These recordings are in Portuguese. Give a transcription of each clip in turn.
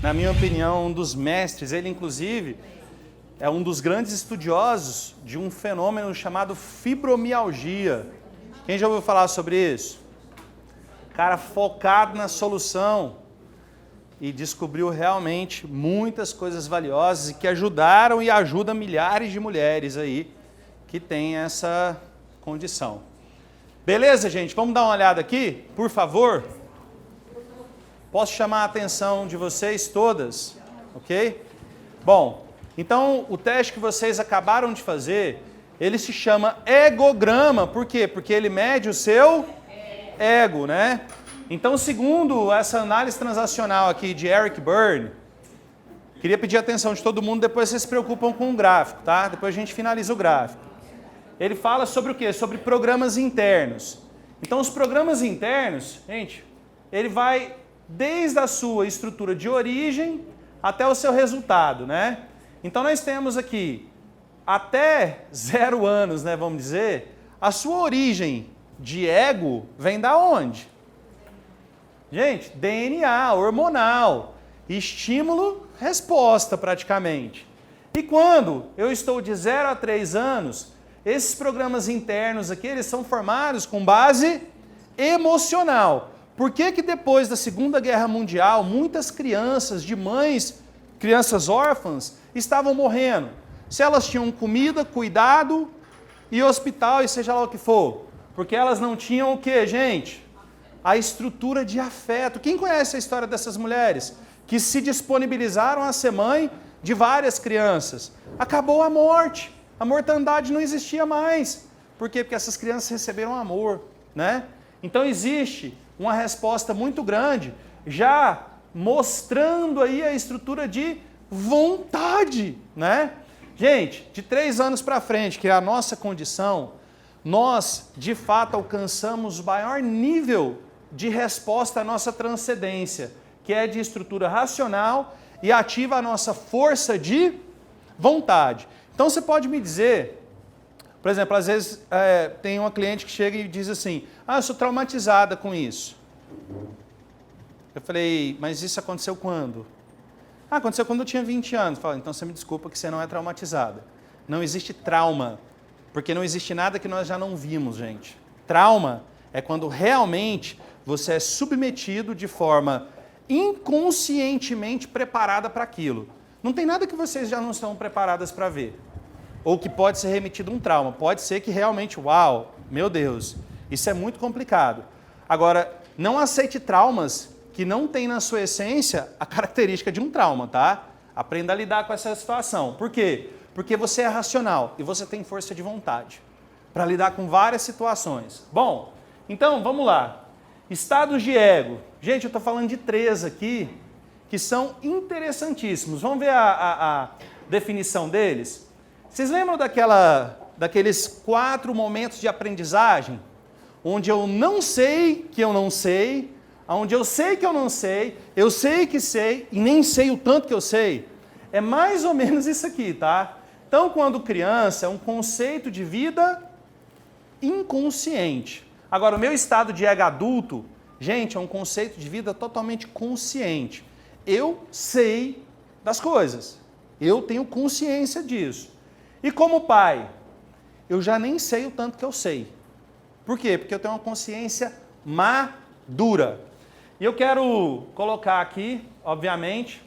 na minha opinião, um dos mestres. Ele, inclusive, é um dos grandes estudiosos de um fenômeno chamado fibromialgia. Quem já ouviu falar sobre isso? Cara focado na solução e descobriu realmente muitas coisas valiosas e que ajudaram e ajudam milhares de mulheres aí que têm essa condição. Beleza, gente? Vamos dar uma olhada aqui, por favor? Posso chamar a atenção de vocês todas? Ok? Bom, então o teste que vocês acabaram de fazer, ele se chama egograma. Por quê? Porque ele mede o seu ego, né? Então, segundo essa análise transacional aqui de Eric Berne, queria pedir a atenção de todo mundo, depois vocês se preocupam com o gráfico, tá? Depois a gente finaliza o gráfico. Ele fala sobre o quê? Sobre programas internos. Então, os programas internos, gente, ele vai desde a sua estrutura de origem até o seu resultado, né? Então, nós temos aqui, até 0 anos, né, vamos dizer, a sua origem de ego vem da onde? Gente, DNA, hormonal, estímulo, resposta praticamente. E quando eu estou de 0 a 3 anos, esses programas internos aqui, eles são formados com base emocional. Por que que depois da Segunda Guerra Mundial, muitas crianças de mães, crianças órfãs, estavam morrendo? Se elas tinham comida, cuidado e hospital e seja lá o que for. Porque elas não tinham o quê, gente? A estrutura de afeto. Quem conhece a história dessas mulheres que se disponibilizaram a ser mãe de várias crianças? Acabou a morte. A mortandade não existia mais. Por quê? Porque essas crianças receberam amor, né? Então existe uma resposta muito grande, já mostrando aí a estrutura de vontade, né? Gente, de 3 anos para frente, que é a nossa condição, nós, de fato, alcançamos o maior nível de resposta à nossa transcendência, que é de estrutura racional e ativa a nossa força de vontade. Então, você pode me dizer, por exemplo, às vezes tem uma cliente que chega e diz assim, eu sou traumatizada com isso. Eu falei, mas isso aconteceu quando? Aconteceu quando eu tinha 20 anos. Eu falei, então você me desculpa que você não é traumatizada. Não existe trauma, porque não existe nada que nós já não vimos, gente. Trauma é quando realmente você é submetido de forma inconscientemente preparada para aquilo. Não tem nada que vocês já não estão preparadas para ver. Ou que pode ser remetido um trauma. Pode ser que realmente, uau, meu Deus, isso é muito complicado. Agora, não aceite traumas que não têm na sua essência a característica de um trauma, tá? Aprenda a lidar com essa situação. Por quê? Porque você é racional e você tem força de vontade para lidar com várias situações. Bom, então vamos lá. Estados de ego. Gente, eu estou falando de 3 aqui que são interessantíssimos. Vamos ver a definição deles? Vocês lembram daqueles 4 momentos de aprendizagem? Onde eu não sei que eu não sei, onde eu sei que eu sei que sei e nem sei o tanto que eu sei. É mais ou menos isso aqui, tá? Então, quando criança, é um conceito de vida inconsciente. Agora, o meu estado de ego adulto, gente, é um conceito de vida totalmente consciente. Eu sei das coisas. Eu tenho consciência disso. E como pai, eu já nem sei o tanto que eu sei. Por quê? Porque eu tenho uma consciência madura. E eu quero colocar aqui, obviamente,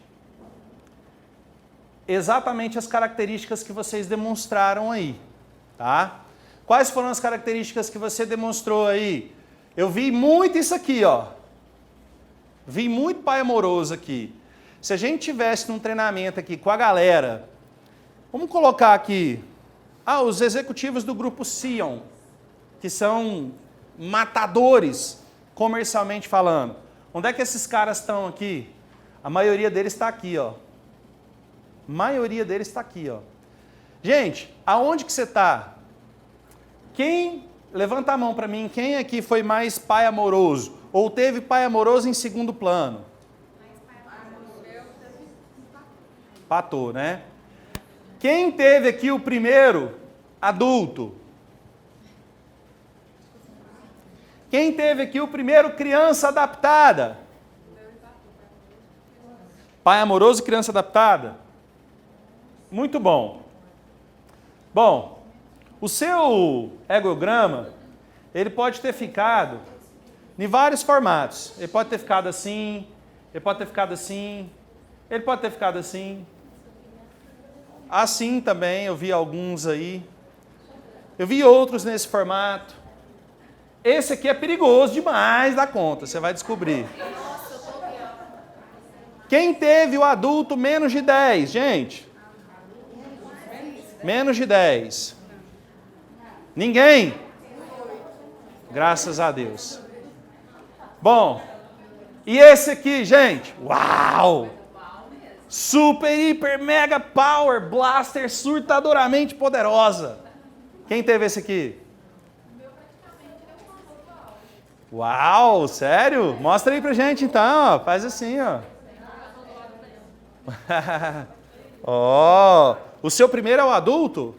exatamente as características que vocês demonstraram aí, tá? Quais foram as características que você demonstrou aí? Eu vi muito isso aqui, ó. Vi muito pai amoroso aqui. Se a gente tivesse num treinamento aqui com a galera, vamos colocar aqui, os executivos do grupo Sion, que são matadores, comercialmente falando. Onde é que esses caras estão aqui? A maioria deles está aqui, ó. A maioria deles está aqui, ó. Gente, aonde que você está? Quem, levanta a mão para mim, quem aqui foi mais pai amoroso? Ou teve pai amoroso em segundo plano? Patou, né? Quem teve aqui o primeiro adulto? Quem teve aqui o primeiro criança adaptada? Pai amoroso e criança adaptada? Muito bom. Bom, o seu egograma, ele pode ter ficado em vários formatos. Ele pode ter ficado assim, ele pode ter ficado assim, ele pode ter ficado assim. Assim também, eu vi alguns aí. Eu vi outros nesse formato. Esse aqui é perigoso demais da conta, você vai descobrir. Quem teve o adulto menos de 10, gente? Menos de 10. Ninguém? Graças a Deus. Bom, e esse aqui, gente? Uau! Super, hiper, mega power, blaster surtadoramente poderosa. Quem teve esse aqui? Uau, sério? Mostra aí pra gente então, ó. Faz assim, ó. Ó, o seu primeiro é o adulto?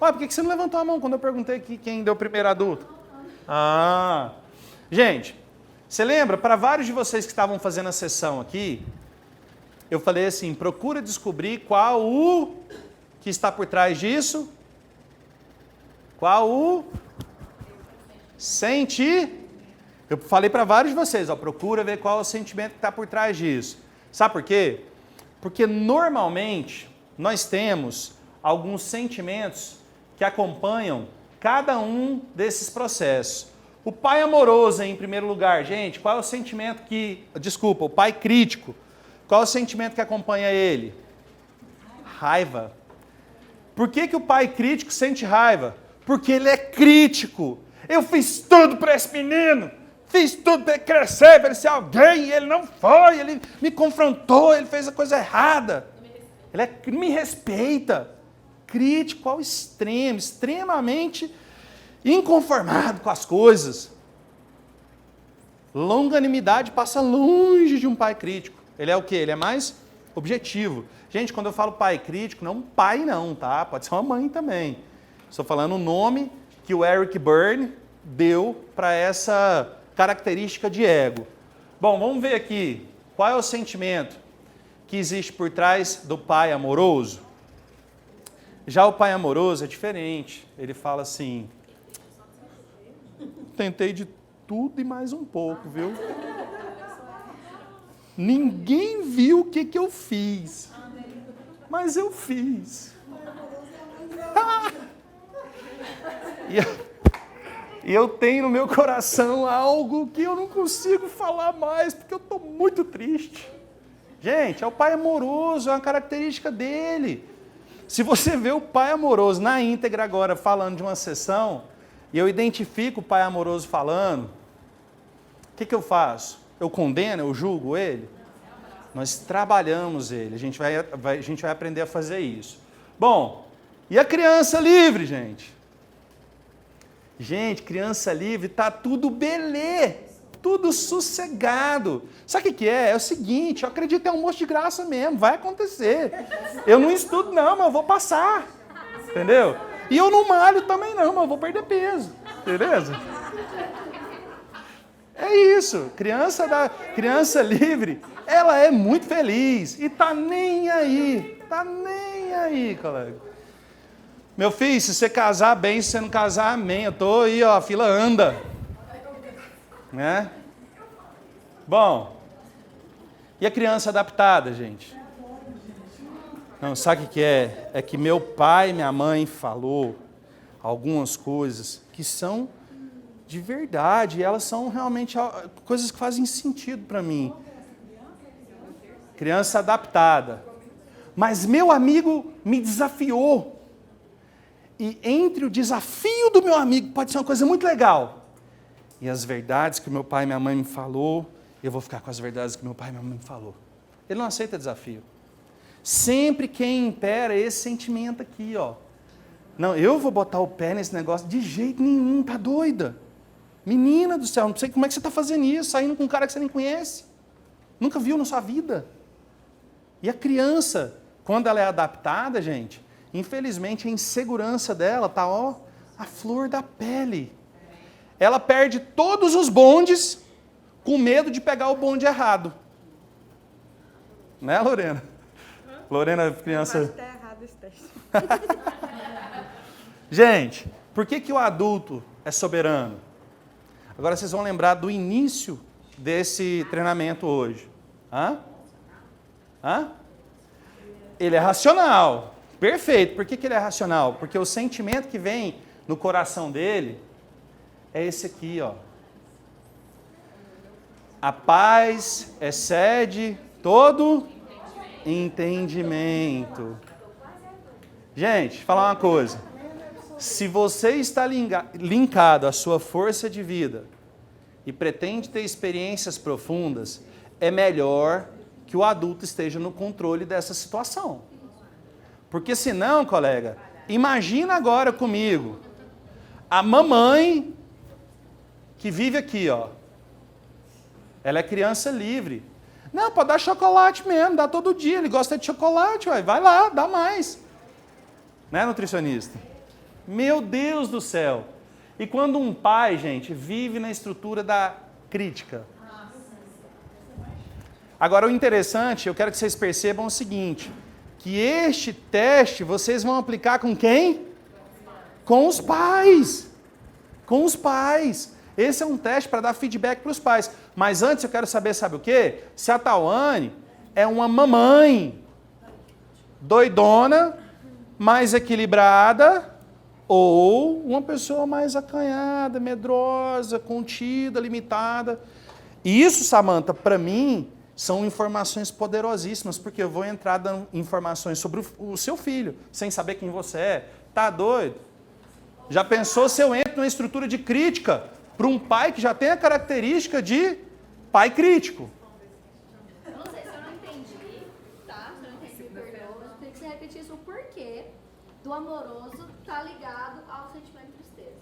Ué, por que você não levantou a mão quando eu perguntei aqui quem deu o primeiro adulto? Ah, gente, você lembra, para vários de vocês que estavam fazendo a sessão aqui, eu falei assim, procura descobrir qual o que está por trás disso. Qual o Eu falei para vários de vocês, ó, procura ver qual é o sentimento que está por trás disso. Sabe por quê? Porque normalmente nós temos alguns sentimentos que acompanham cada um desses processos. O pai amoroso, em primeiro lugar, gente, qual é o sentimento o pai crítico, qual é o sentimento que acompanha ele? Raiva. Por que o pai crítico sente raiva? Porque ele é crítico. Eu fiz tudo para esse menino, fiz tudo para ele crescer, para ele ser alguém, e ele não foi, ele me confrontou, ele fez a coisa errada. Ele me respeita. Crítico ao extremo, extremamente inconformado com as coisas. Longanimidade passa longe de um pai crítico. Ele é o quê? Ele é mais objetivo. Gente, quando eu falo pai crítico, não pai não, tá? Pode ser uma mãe também. Estou falando o nome que o Eric Berne deu para essa característica de ego. Bom, vamos ver aqui. Qual é o sentimento que existe por trás do pai amoroso? Já o pai amoroso é diferente. Ele fala assim, tentei de tudo e mais um pouco, viu? Ninguém viu o que eu fiz, mas eu fiz. E eu tenho no meu coração algo que eu não consigo falar mais, porque eu estou muito triste. Gente, é o pai amoroso, é uma característica dele. Se você vê o pai amoroso na íntegra agora falando de uma sessão, e eu identifico o pai amoroso falando, o que eu faço? Eu condeno, eu julgo ele? Nós trabalhamos ele, a gente vai aprender a fazer isso. Bom, e a criança livre, gente? Gente, criança livre, tá tudo belê, tudo sossegado. Sabe o que é? É o seguinte, eu acredito que é um almoço de graça mesmo, vai acontecer. Eu não estudo não, mas eu vou passar, entendeu? E eu não malho também não, mas eu vou perder peso, beleza? É isso, criança livre, ela é muito feliz e tá nem aí, colega. Meu filho, se você casar bem, se você não casar, amém. Eu estou aí, ó, a fila anda. Né? Bom, e a criança adaptada, gente? Não, sabe o que é? É que meu pai e minha mãe falou algumas coisas que são de verdade, e elas são realmente coisas que fazem sentido para mim. Criança adaptada. Mas meu amigo me desafiou. E entre o desafio do meu amigo, pode ser uma coisa muito legal, e as verdades que meu pai e minha mãe me falou, eu vou ficar com as verdades que meu pai e minha mãe me falou. Ele não aceita desafio. Sempre quem impera é esse sentimento aqui, ó. Não, eu vou botar o pé nesse negócio de jeito nenhum, tá doida? Menina do céu, não sei como é que você está fazendo isso, saindo com um cara que você nem conhece. Nunca viu na sua vida. E a criança, quando ela é adaptada, gente, infelizmente, a insegurança dela está, ó, a flor da pele. Ela perde todos os bondes com medo de pegar o bonde errado. Né, Lorena? Lorena, criança... Eu acho que tá errado esse teste. Gente, por que o adulto é soberano? Agora vocês vão lembrar do início desse treinamento hoje. Hã? Ele é racional. Perfeito. Por que ele é racional? Porque o sentimento que vem no coração dele é esse aqui, ó. A paz excede todo entendimento. Gente, falar uma coisa. Se você está linkado à sua força de vida e pretende ter experiências profundas, é melhor que o adulto esteja no controle dessa situação. Porque senão, colega, imagina agora comigo, a mamãe que vive aqui, ó. Ela é criança livre. Não, pode dar chocolate mesmo, dá todo dia, ele gosta de chocolate, ué, vai lá, dá mais. Né, nutricionista? Meu Deus do céu! E quando um pai, gente, vive na estrutura da crítica. Agora, o interessante, eu quero que vocês percebam o seguinte, que este teste vocês vão aplicar com quem? Com os pais. Com os pais. Esse é um teste para dar feedback para os pais. Mas antes eu quero saber, sabe o quê? Se a Tawane é uma mamãe doidona, mais equilibrada, ou uma pessoa mais acanhada, medrosa, contida, limitada. E isso, Samantha, para mim, são informações poderosíssimas, porque eu vou entrar dando informações sobre o seu filho, sem saber quem você é. Tá doido? Já pensou se eu entro numa estrutura de crítica para um pai que já tem a característica de pai crítico? Eu não sei se eu não entendi, tá? Se eu não entendi, perdoa, mas eu queria que você repetisse o porquê do amoroso estar ligado ao sentimento de tristeza.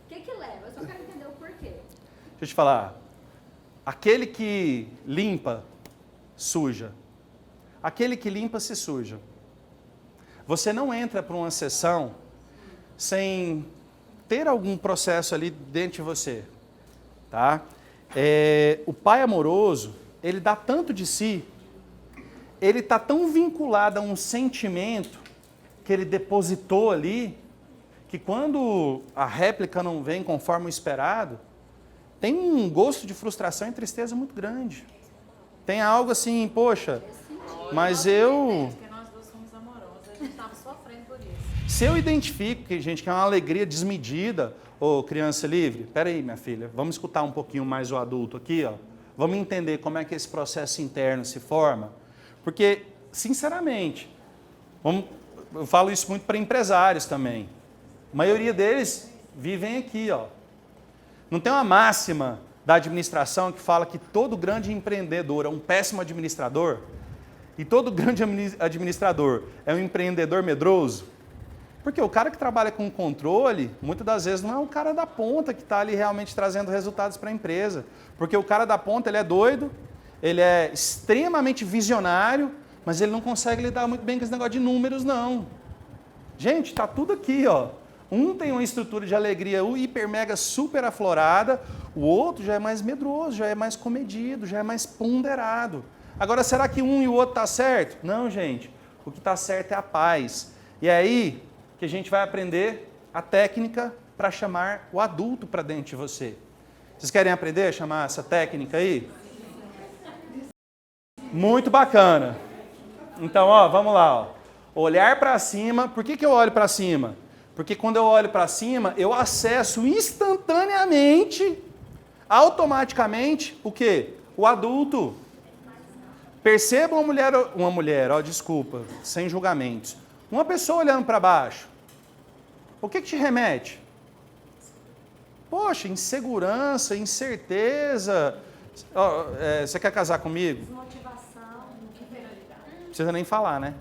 O que leva? Eu só quero entender o porquê. Deixa eu te falar. Aquele que limpa, suja. Aquele que limpa, se suja. Você não entra para uma sessão sem ter algum processo ali dentro de você. Tá? O pai amoroso, ele dá tanto de si, ele está tão vinculado a um sentimento que ele depositou ali, que quando a réplica não vem conforme o esperado, tem um gosto de frustração e tristeza muito grande. Tem algo assim, poxa, mas eu... Porque nós dois somos amorosos, a gente estava sofrendo por isso. Se eu identifico que, gente, que é uma alegria desmedida, ô criança livre, peraí, minha filha, vamos escutar um pouquinho mais o adulto aqui, ó. Vamos entender como é que esse processo interno se forma. Porque, sinceramente, eu falo isso muito para empresários também. A maioria deles vivem aqui, ó. Não tem uma máxima da administração que fala que todo grande empreendedor é um péssimo administrador? E todo grande administrador é um empreendedor medroso? Porque o cara que trabalha com controle, muitas das vezes não é o cara da ponta que está ali realmente trazendo resultados para a empresa. Porque o cara da ponta, ele é doido, ele é extremamente visionário, mas ele não consegue lidar muito bem com esse negócio de números, não. Gente, está tudo aqui, ó. Um tem uma estrutura de alegria hiper, mega, super aflorada, o outro já é mais medroso, já é mais comedido, já é mais ponderado. Agora, será que um e o outro está certo? Não, gente. O que está certo é a paz. E é aí que a gente vai aprender a técnica para chamar o adulto para dentro de você. Vocês querem aprender a chamar essa técnica aí? Muito bacana. Então, ó, vamos lá. Ó. Olhar para cima. Por que eu olho para cima? Porque quando eu olho para cima, eu acesso instantaneamente, automaticamente, o quê? O adulto. Perceba uma mulher, ó, desculpa, sem julgamentos. Uma pessoa olhando para baixo. O que te remete? Poxa, insegurança, incerteza. Ó, você quer casar comigo? Desmotivação, inferioridade. Não precisa nem falar, né?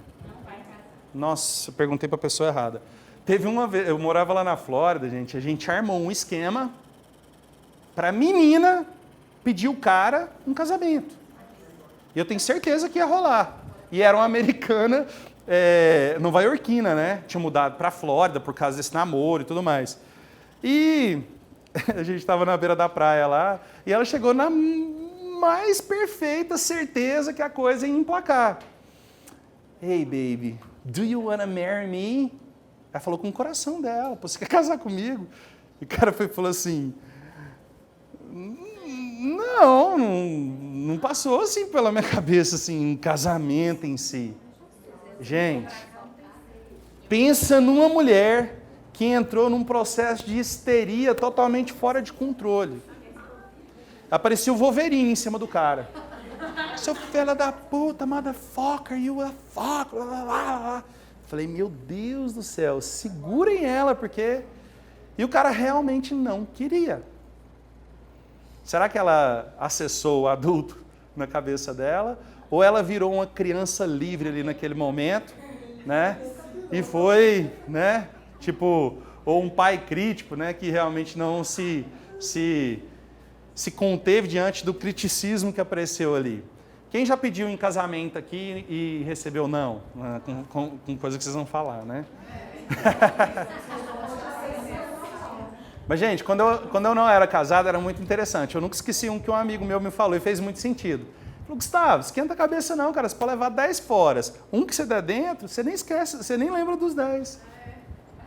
Nossa, eu perguntei para a pessoa errada. Teve uma vez, eu morava lá na Flórida, gente, a gente armou um esquema para a menina pedir o cara um casamento. E eu tenho certeza que ia rolar. E era uma americana, nova-iorquina, né? Tinha mudado para a Flórida por causa desse namoro e tudo mais. E a gente estava na beira da praia lá, e ela chegou na mais perfeita certeza que a coisa ia emplacar. Hey, baby, do you wanna marry me? Ela falou com o coração dela, pô, você quer casar comigo? E o cara falou assim, não passou assim pela minha cabeça, assim, um casamento em si. Gente, pensa numa mulher que entrou num processo de histeria totalmente fora de controle. Apareceu o Wolverine em cima do cara. Seu filho da puta, motherfucker, you a fuck. Falei, meu Deus do céu, segurem ela, porque... E o cara realmente não queria. Será que ela acessou o adulto na cabeça dela? Ou ela virou uma criança livre ali naquele momento, né? E foi, né? Tipo, ou um pai crítico, né? Que realmente não se conteve diante do criticismo que apareceu ali. Quem já pediu em casamento aqui e recebeu não? Com coisa que vocês vão falar, né? Mas, gente, quando eu não era casado, era muito interessante. Eu nunca esqueci um que um amigo meu me falou e fez muito sentido. Ele falou, Gustavo, esquenta a cabeça não, cara. Você pode levar 10 foras. Um que você der dentro, você nem esquece, você nem lembra dos 10.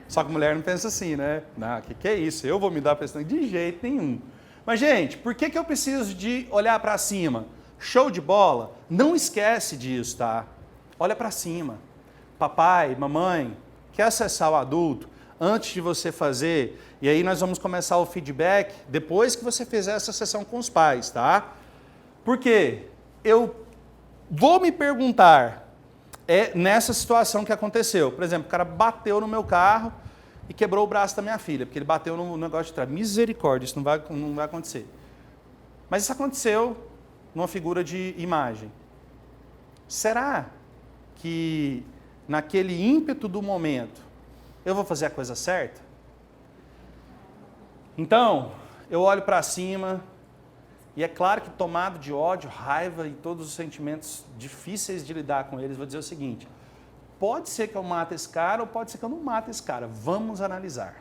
Só que mulher não pensa assim, né? Não, que é isso? Eu vou me dar pressão? De jeito nenhum. Mas, gente, por que eu preciso de olhar para cima? Show de bola? Não esquece disso, tá? Olha para cima. Papai, mamãe, quer acessar o adulto? Antes de você fazer, e aí nós vamos começar o feedback depois que você fizer essa sessão com os pais, tá? Por quê? Eu vou me perguntar, nessa situação que aconteceu. Por exemplo, o cara bateu no meu carro e quebrou o braço da minha filha, porque ele bateu no negócio de trás. Misericórdia, isso não vai acontecer. Mas isso aconteceu numa figura de imagem. Será que naquele ímpeto do momento eu vou fazer a coisa certa? Então, eu olho para cima e é claro que tomado de ódio, raiva e todos os sentimentos difíceis de lidar com eles, vou dizer o seguinte, pode ser que eu mate esse cara ou pode ser que eu não mate esse cara. Vamos analisar.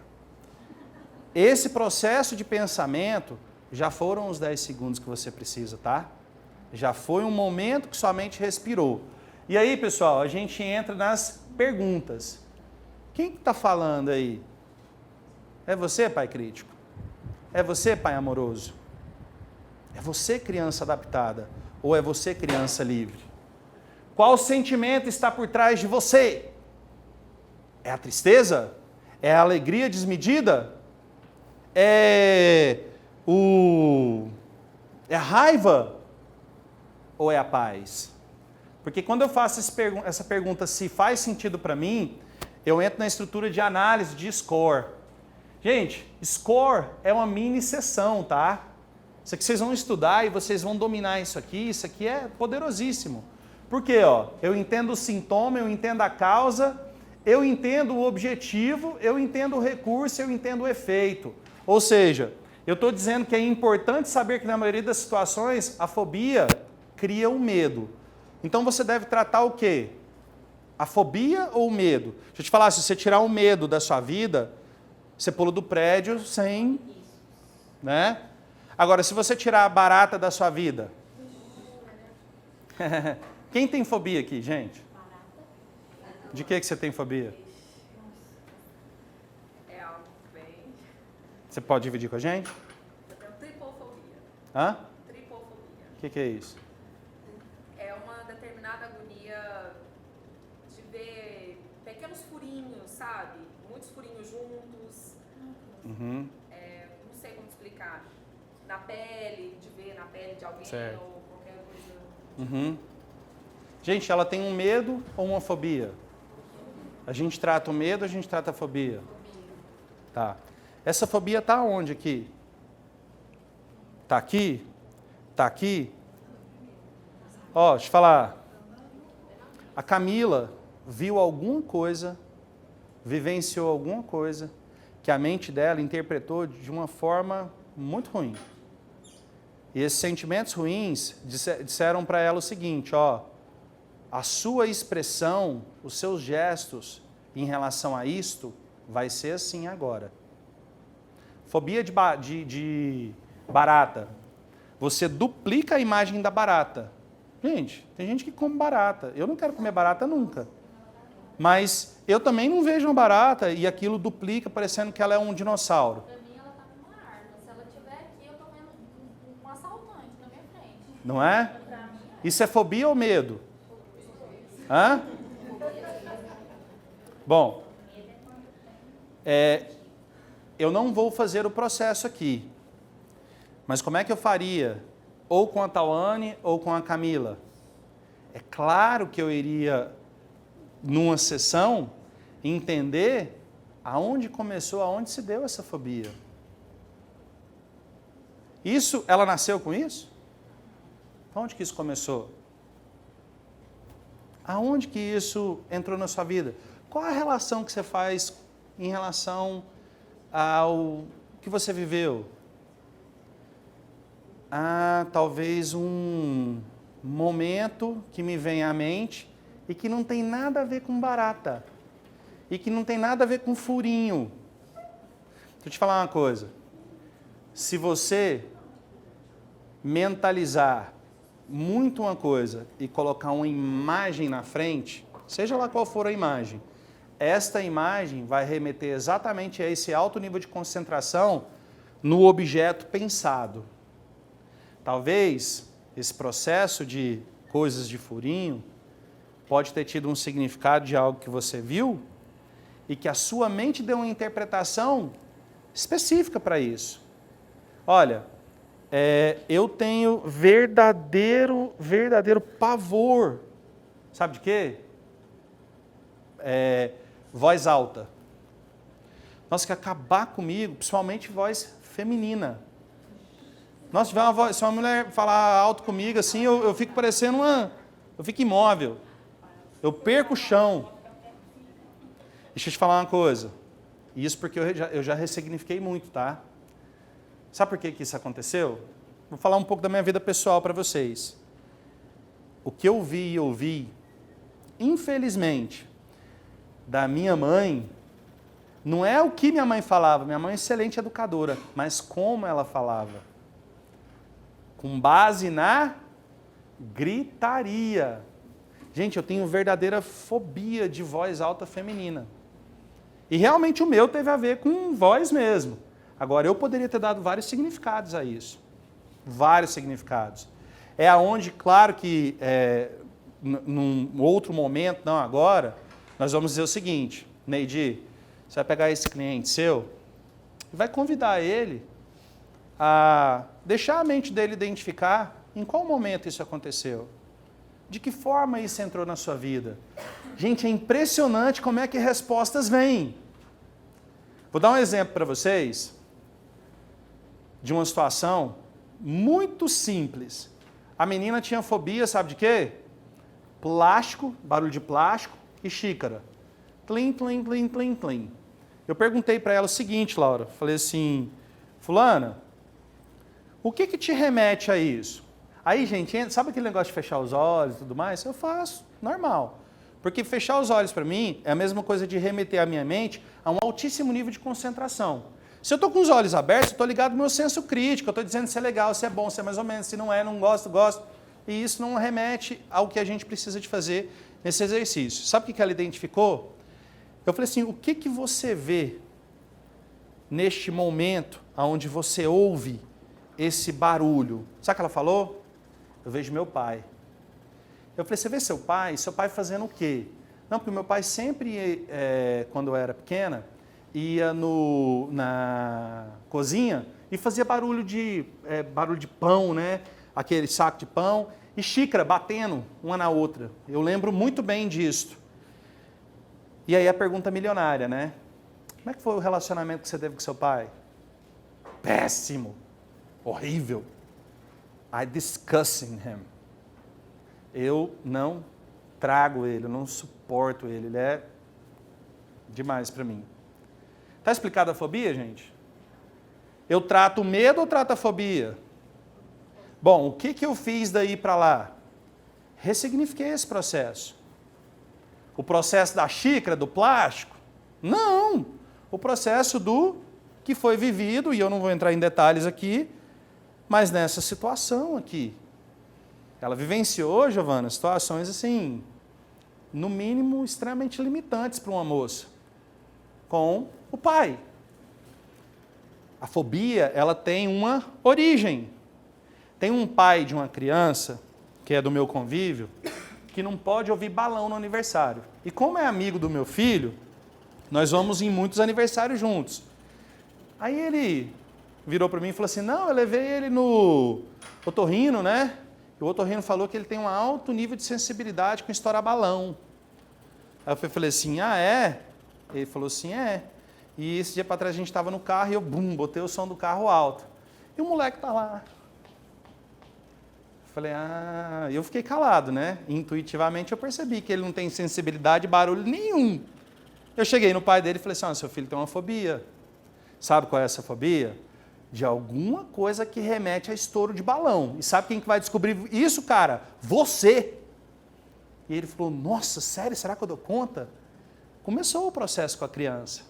Esse processo de pensamento já foram os 10 segundos que você precisa, tá? Já foi um momento que somente respirou. E aí, pessoal, a gente entra nas perguntas. Quem está falando aí? É você, pai crítico? É você, pai amoroso? É você, criança adaptada? Ou é você, criança livre? Qual sentimento está por trás de você? É a tristeza? É a alegria desmedida? É a raiva? Ou é a paz? Porque quando eu faço essa pergunta se faz sentido para mim, eu entro na estrutura de análise de score. Gente, score é uma mini sessão, tá? Isso aqui vocês vão estudar e vocês vão dominar isso aqui é poderosíssimo. Por quê? Eu entendo o sintoma, eu entendo a causa, eu entendo o objetivo, eu entendo o recurso, eu entendo o efeito. Ou seja, eu estou dizendo que é importante saber que na maioria das situações a fobia cria um medo. Então você deve tratar o quê? A fobia ou o medo? Deixa eu te falar, se você tirar o medo da sua vida, você pula do prédio sem... né? Agora, se você tirar a barata da sua vida... Quem tem fobia aqui, gente? De que você tem fobia? É algo bem... Você pode dividir com a gente? Eu tenho tripofobia. Hã? Tripofobia. O que é isso? É uma determinada agonia de ver pequenos furinhos, sabe? Muitos furinhos juntos. Uhum. Não sei como explicar. Na pele, de ver na pele de alguém Certo. ou qualquer coisa. Uhum. Gente, ela tem um medo ou uma fobia? A gente trata o medo ou a gente trata a fobia? Tá. Essa fobia está onde aqui? Está aqui? Está aqui? Ó, deixa eu falar. A Camila viu alguma coisa, vivenciou alguma coisa, que a mente dela interpretou de uma forma muito ruim. E esses sentimentos ruins disseram para ela o seguinte, ó, a sua expressão, os seus gestos em relação a isto, vai ser assim agora. Fobia de barata. você duplica a imagem da barata. Gente, tem gente que come barata. Eu não quero comer barata nunca. Mas eu também não vejo uma barata e aquilo duplica, parecendo que ela é um dinossauro. Pra mim, ela tá com uma arma. Se ela estiver aqui, eu tô vendo um assaltante na minha frente. Não é? Pra mim, Isso é fobia ou medo? Hã? Bom, eu não vou fazer o processo aqui. Mas como é que eu faria? Ou com a Tawane ou com a Camila? É claro que eu iria, numa sessão, entender aonde começou, aonde se deu essa fobia. Isso, ela nasceu com isso? Onde que isso começou? Aonde que isso entrou na sua vida? Qual a relação que você faz em relação ao que você viveu? Talvez um momento que me vem à mente e que não tem nada a ver com barata. E que não tem nada a ver com furinho. Deixa eu te falar uma coisa. Se você mentalizar muito uma coisa e colocar uma imagem na frente, seja lá qual for a imagem, esta imagem vai remeter exatamente a esse alto nível de concentração no objeto pensado. Talvez esse processo de coisas de furinho pode ter tido um significado de algo que você viu e que a sua mente deu uma interpretação específica para isso. Olha, eu tenho verdadeiro pavor. Sabe de quê? Voz alta. Nossa, quer acabar comigo, principalmente voz feminina. Nossa, se tiver uma voz, se uma mulher falar alto comigo, assim, eu fico parecendo eu fico imóvel. Eu perco o chão. Deixa eu te falar uma coisa. Isso porque eu já ressignifiquei muito, tá? Sabe por que isso aconteceu? Vou falar um pouco da minha vida pessoal para vocês. O que eu vi e ouvi, infelizmente, da minha mãe, não é o que minha mãe falava. Minha mãe é excelente educadora, mas como ela falava. Com base na gritaria. Gente, eu tenho verdadeira fobia de voz alta feminina. E realmente o meu teve a ver com voz mesmo. Agora, eu poderia ter dado vários significados a isso. Vários significados. É aonde, claro que, num outro momento, não agora, nós vamos dizer o seguinte: Neide, você vai pegar esse cliente seu e vai convidar ele a deixar a mente dele identificar em qual momento isso aconteceu. De que forma isso entrou na sua vida? Gente, é impressionante como é que respostas vêm. Vou dar um exemplo para vocês de uma situação muito simples. A menina tinha fobia, sabe de quê? Plástico, barulho de plástico e xícara. Tlim, tlim, tlim, tlim, tlim. Eu perguntei para ela o seguinte, Laura. Falei assim, fulana, o que te remete a isso? Aí, gente, sabe aquele negócio de fechar os olhos e tudo mais? Eu faço, normal. Porque fechar os olhos para mim é a mesma coisa de remeter a minha mente a um altíssimo nível de concentração. Se eu estou com os olhos abertos, eu estou ligado ao meu senso crítico, eu estou dizendo se é legal, se é bom, se é mais ou menos, se não é, não gosto, gosto. E isso não remete ao que a gente precisa de fazer nesse exercício. Sabe o que ela identificou? Eu falei assim, o que você vê neste momento onde você ouve esse barulho? Sabe o que ela falou? Eu vejo meu pai. Eu falei, você vê seu pai? Seu pai fazendo o quê? Não, porque meu pai sempre, quando eu era pequena, ia na cozinha e fazia barulho de pão, né? Aquele saco de pão e xícara batendo uma na outra. Eu lembro muito bem disso. E aí a pergunta milionária, né? Como é que foi o relacionamento que você teve com seu pai? Péssimo. Horrível. I discussing him. Eu não trago ele, eu não suporto ele. Ele é demais para mim. Está explicada a fobia, gente? Eu trato o medo ou trato a fobia? Bom, o que eu fiz daí para lá? Ressignifiquei esse processo. O processo da xícara, do plástico? Não! O processo do que foi vivido, e eu não vou entrar em detalhes aqui, mas nessa situação aqui. Ela vivenciou, Giovana, situações assim, no mínimo, extremamente limitantes para uma moça, com o pai. A fobia, ela tem uma origem. Tem um pai de uma criança, que é do meu convívio, que não pode ouvir balão no aniversário. E como é amigo do meu filho, nós vamos em muitos aniversários juntos. Aí ele virou para mim e falou assim, não, eu levei ele no otorrino, né? E o otorrino falou que ele tem um alto nível de sensibilidade com estourar balão. Aí eu falei assim, ah, é? Ele falou assim, é. E esse dia para trás a gente estava no carro e eu, botei o som do carro alto. E o moleque tá lá. Falei, eu fiquei calado, né? Intuitivamente eu percebi que ele não tem sensibilidade, barulho nenhum. Eu cheguei no pai dele e falei assim, seu filho tem uma fobia. Sabe qual é essa fobia? De alguma coisa que remete a estouro de balão. E sabe quem que vai descobrir isso, cara? Você! E ele falou, nossa, sério? Será que eu dou conta? Começou o processo com a criança.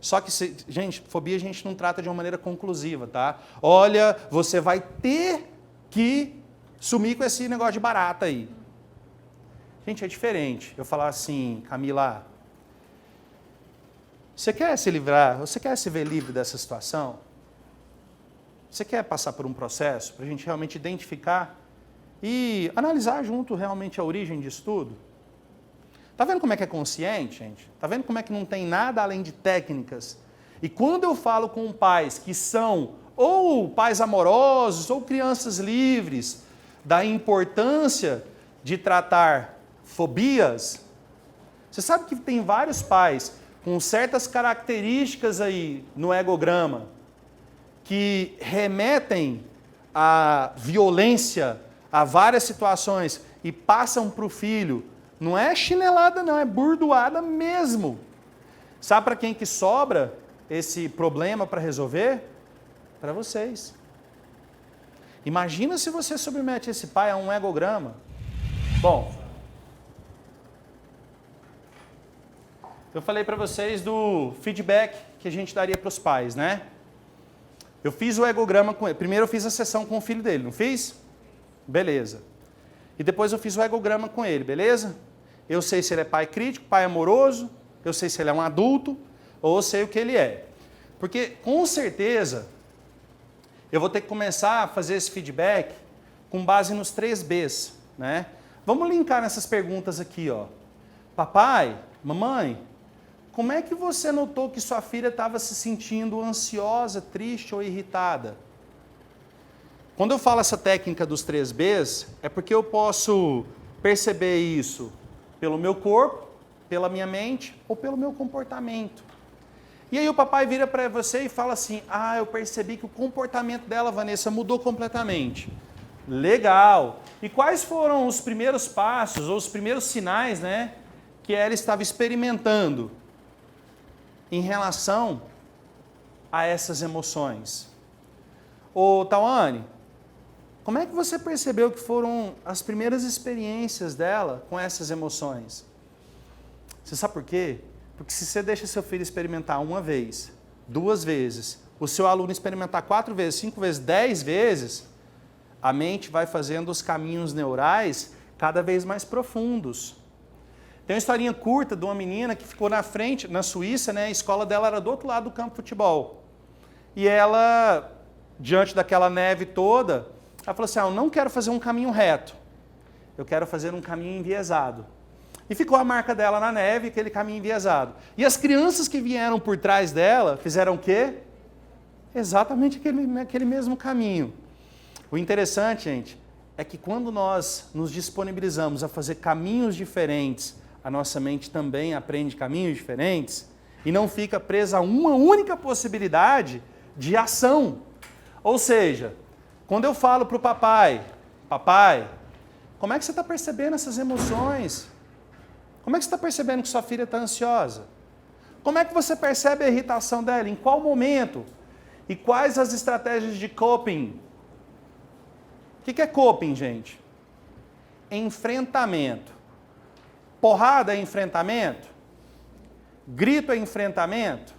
Só que, gente, fobia a gente não trata de uma maneira conclusiva, tá? Olha, você vai ter que sumir com esse negócio de barata aí. Gente, é diferente. Eu falar assim, Camila, você quer se livrar, você quer se ver livre dessa situação? Você quer passar por um processo para a gente realmente identificar e analisar junto realmente a origem disso tudo? Tá vendo como é que é consciente, gente? Tá vendo como é que não tem nada além de técnicas? E quando eu falo com pais que são ou pais amorosos ou crianças livres, da importância de tratar fobias, você sabe que tem vários pais com certas características aí no egograma que remetem à violência, a várias situações e passam para o filho. Não é chinelada não, é burdoada mesmo. Sabe para quem que sobra esse problema para resolver? Para vocês. Imagina se você submete esse pai a um egograma. Bom, eu falei para vocês do feedback que a gente daria para os pais, né? Eu fiz o egograma com ele. Primeiro eu fiz a sessão com o filho dele, não fiz? Beleza. E depois eu fiz o egograma com ele, beleza? Eu sei se ele é pai crítico, pai amoroso, eu sei se ele é um adulto, ou eu sei o que ele é. Porque, com certeza, eu vou ter que começar a fazer esse feedback com base nos 3 Bs, né? Vamos linkar nessas perguntas aqui, ó. Papai, mamãe, como é que você notou que sua filha estava se sentindo ansiosa, triste ou irritada? Quando eu falo essa técnica dos 3 Bs, é porque eu posso perceber isso pelo meu corpo, pela minha mente ou pelo meu comportamento. E aí o papai vira para você e fala assim, eu percebi que o comportamento dela, Vanessa, mudou completamente. Legal. E quais foram os primeiros passos ou os primeiros sinais, né, que ela estava experimentando em relação a essas emoções? Ô, Tawane, como é que você percebeu que foram as primeiras experiências dela com essas emoções? Você sabe por quê? Porque se você deixa seu filho experimentar 1 vez, 2 vezes, o seu aluno experimentar 4 vezes, 5 vezes, 10 vezes, a mente vai fazendo os caminhos neurais cada vez mais profundos. Tem uma historinha curta de uma menina que ficou na frente, na Suíça, né? A escola dela era do outro lado do campo de futebol. E ela, diante daquela neve toda, ela falou assim, eu não quero fazer um caminho reto, eu quero fazer um caminho enviesado. E ficou a marca dela na neve, aquele caminho enviesado. E as crianças que vieram por trás dela fizeram o quê? Exatamente aquele mesmo caminho. O interessante, gente, é que quando nós nos disponibilizamos a fazer caminhos diferentes, a nossa mente também aprende caminhos diferentes e não fica presa a uma única possibilidade de ação. Ou seja, quando eu falo para o papai, como é que você está percebendo essas emoções? Como é que você está percebendo que sua filha está ansiosa? Como é que você percebe a irritação dela? Em qual momento? E quais as estratégias de coping? O que é coping, gente? Enfrentamento. Porrada é enfrentamento? Grito é enfrentamento?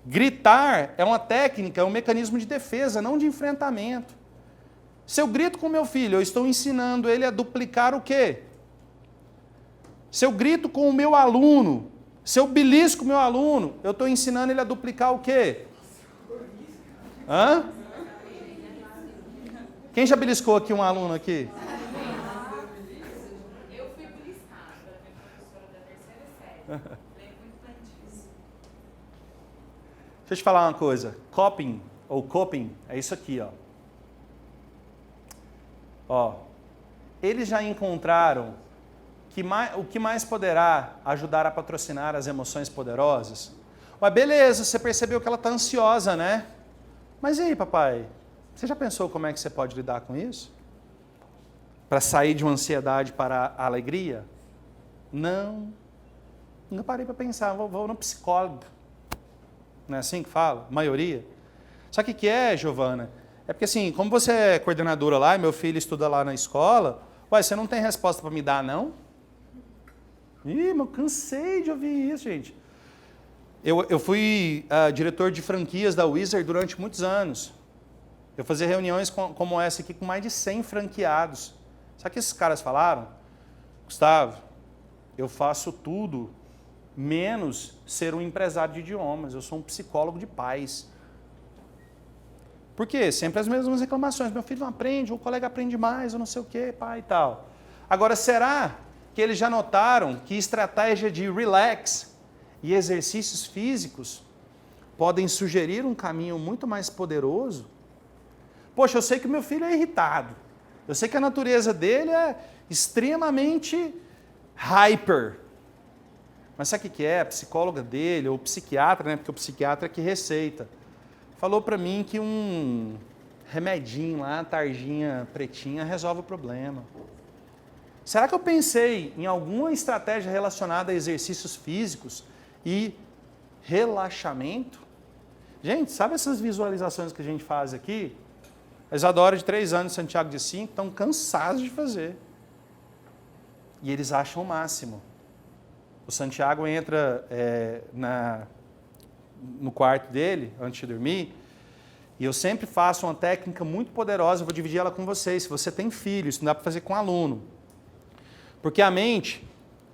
Gritar é uma técnica, é um mecanismo de defesa, não de enfrentamento. Se eu grito com meu filho, eu estou ensinando ele a duplicar o quê? Se eu grito com o meu aluno, se eu belisco o meu aluno, eu estou ensinando ele a duplicar o quê? Hã? Quem já beliscou aqui um aluno aqui? Eu fui beliscada, minha professora da terceira série. Lembro muito bem disso. Deixa eu te falar uma coisa. Coping, ou coping, é isso aqui, ó. Ó, eles já encontraram o que mais poderá ajudar a patrocinar as emoções poderosas? Ué, beleza, você percebeu que ela está ansiosa, né? Mas e aí, papai? Você já pensou como é que você pode lidar com isso? Para sair de uma ansiedade para a alegria? Não. Nunca parei para pensar. Vou no psicólogo. Não é assim que fala? A maioria. Sabe o que é, Giovana? É porque assim, como você é coordenadora lá e meu filho estuda lá na escola, ué, você não tem resposta para me dar, não? Ih, mas eu cansei de ouvir isso, gente. Eu fui diretor de franquias da Wizard durante muitos anos. Eu fazia reuniões como essa aqui com mais de 100 franqueados. Sabe o que esses caras falaram? Gustavo, eu faço tudo menos ser um empresário de idiomas. Eu sou um psicólogo de paz. Por quê? Sempre as mesmas reclamações. Meu filho não aprende, o colega aprende mais, eu não sei o quê, pai e tal. Agora, será que eles já notaram que estratégia de relax e exercícios físicos podem sugerir um caminho muito mais poderoso? Poxa, eu sei que o meu filho é irritado. Eu sei que a natureza dele é extremamente hyper. Mas sabe o que é? A psicóloga dele, ou o psiquiatra, né? Porque o psiquiatra é que receita. Falou para mim que um remedinho lá, tarjinha pretinha, resolve o problema. Será que eu pensei em alguma estratégia relacionada a exercícios físicos e relaxamento? Gente, sabe essas visualizações que a gente faz aqui? A Isadora de 3 anos, Santiago de 5, estão cansados de fazer. E eles acham o máximo. O Santiago entra no quarto dele, antes de dormir, e eu sempre faço uma técnica muito poderosa, eu vou dividir ela com vocês. Se você tem filho, isso não dá para fazer com aluno. Porque a mente,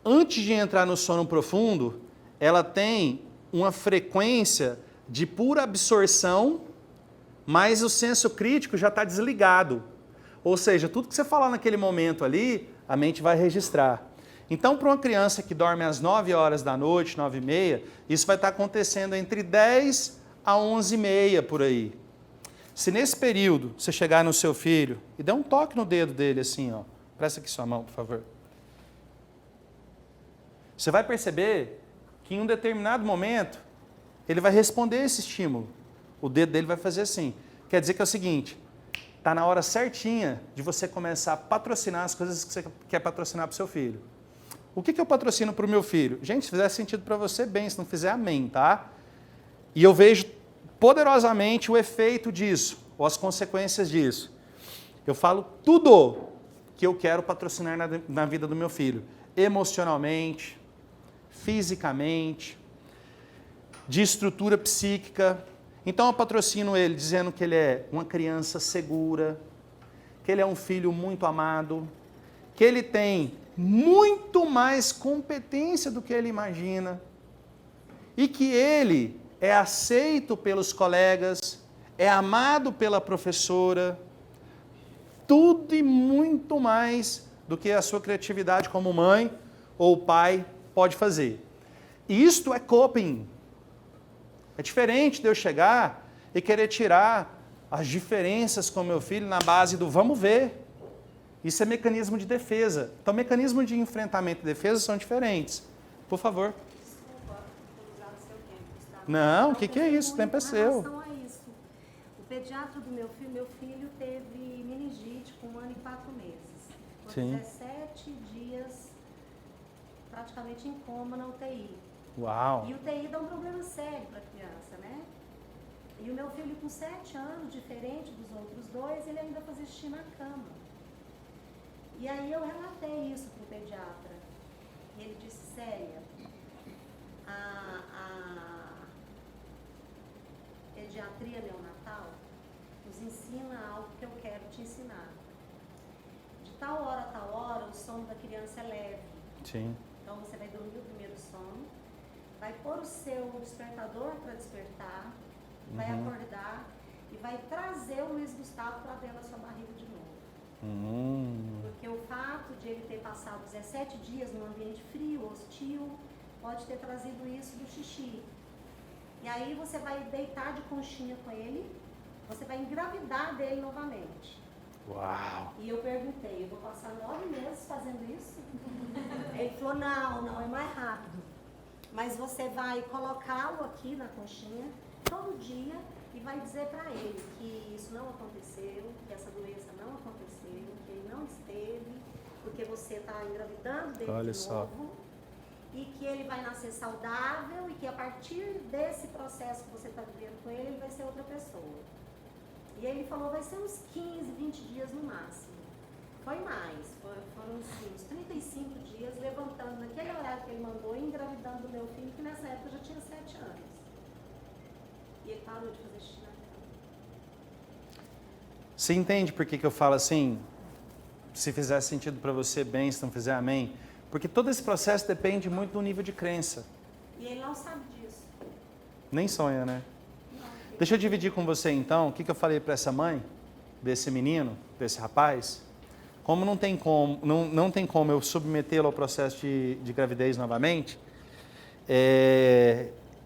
antes de entrar no sono profundo, ela tem uma frequência de pura absorção, mas o senso crítico já está desligado. Ou seja, tudo que você falar naquele momento ali, a mente vai registrar. Então, para uma criança que dorme às 9 horas da noite, 9h30, isso vai estar acontecendo entre 10 a 11h30 por aí. Se nesse período você chegar no seu filho e der um toque no dedo dele assim, ó, presta aqui sua mão, por favor. Você vai perceber que em um determinado momento ele vai responder esse estímulo. O dedo dele vai fazer assim. Quer dizer que é o seguinte, está na hora certinha de você começar a patrocinar as coisas que você quer patrocinar para o seu filho. O que eu patrocino para o meu filho? Gente, se fizer sentido para você, bem. Se não fizer, amém, tá? E eu vejo poderosamente o efeito disso, ou as consequências disso. Eu falo tudo que eu quero patrocinar na vida do meu filho. Emocionalmente, fisicamente, de estrutura psíquica. Então eu patrocino ele dizendo que ele é uma criança segura, que ele é um filho muito amado, que ele tem muito mais competência do que ele imagina e que ele é aceito pelos colegas, é amado pela professora, tudo e muito mais do que a sua criatividade como mãe ou pai pode fazer. Isto é coping. É diferente de eu chegar e querer tirar as diferenças com meu filho na base do vamos ver. Isso é mecanismo de defesa. Então, mecanismos de enfrentamento e defesa são diferentes. Por favor. Desculpa por usar o seu tempo, Gustavo. Não, o que é isso? O tempo é seu. Em relação a isso, o pediatra do meu filho teve meningite com 1 ano e 4 meses. Por Sim. 17 dias praticamente em coma na UTI. Uau. E UTI dá um problema sério para a criança, né? E o meu filho com 7 anos, diferente dos outros dois, ele ainda fazia xixi na cama. E aí eu relatei isso para o pediatra. E ele disse, Célia, pediatria neonatal nos ensina algo que eu quero te ensinar. De tal hora a tal hora, o sono da criança é leve. Sim. Então você vai dormir o primeiro sono, vai pôr o seu despertador para despertar, vai acordar e vai trazer o Luiz Gustavo para dentro da sua barriga de novo. Porque o fato de ele ter passado 17 dias num ambiente frio, hostil, pode ter trazido isso do xixi. E aí você vai deitar de conchinha com ele, você vai engravidar dele novamente. Uau! E eu perguntei, eu vou passar 9 meses fazendo isso? Ele falou, não, é mais rápido. Mas você vai colocá-lo aqui na conchinha todo dia e vai dizer para ele que isso não aconteceu, que essa doença não aconteceu, que ele não esteve, porque você está engravidando dele Olha de só. novo, e que ele vai nascer saudável e que a partir desse processo que você está vivendo com ele, ele vai ser outra pessoa. E ele falou, vai ser uns 15, 20 dias no máximo. Foi mais, foram assim, uns 35 dias levantando naquele horário que ele mandou e engravidando do meu filho, que nessa época já tinha 7 anos. E ele parou de fazer xixi na cama. Você entende por que eu falo assim? Se fizer sentido para você, bem, se não fizer, amém. Porque todo esse processo depende muito do nível de crença. E ele não sabe disso. Nem sonha, né? Não. Deixa eu dividir com você então o que eu falei para essa mãe, desse menino, desse rapaz. Como não tem como eu submetê-lo ao processo de gravidez novamente,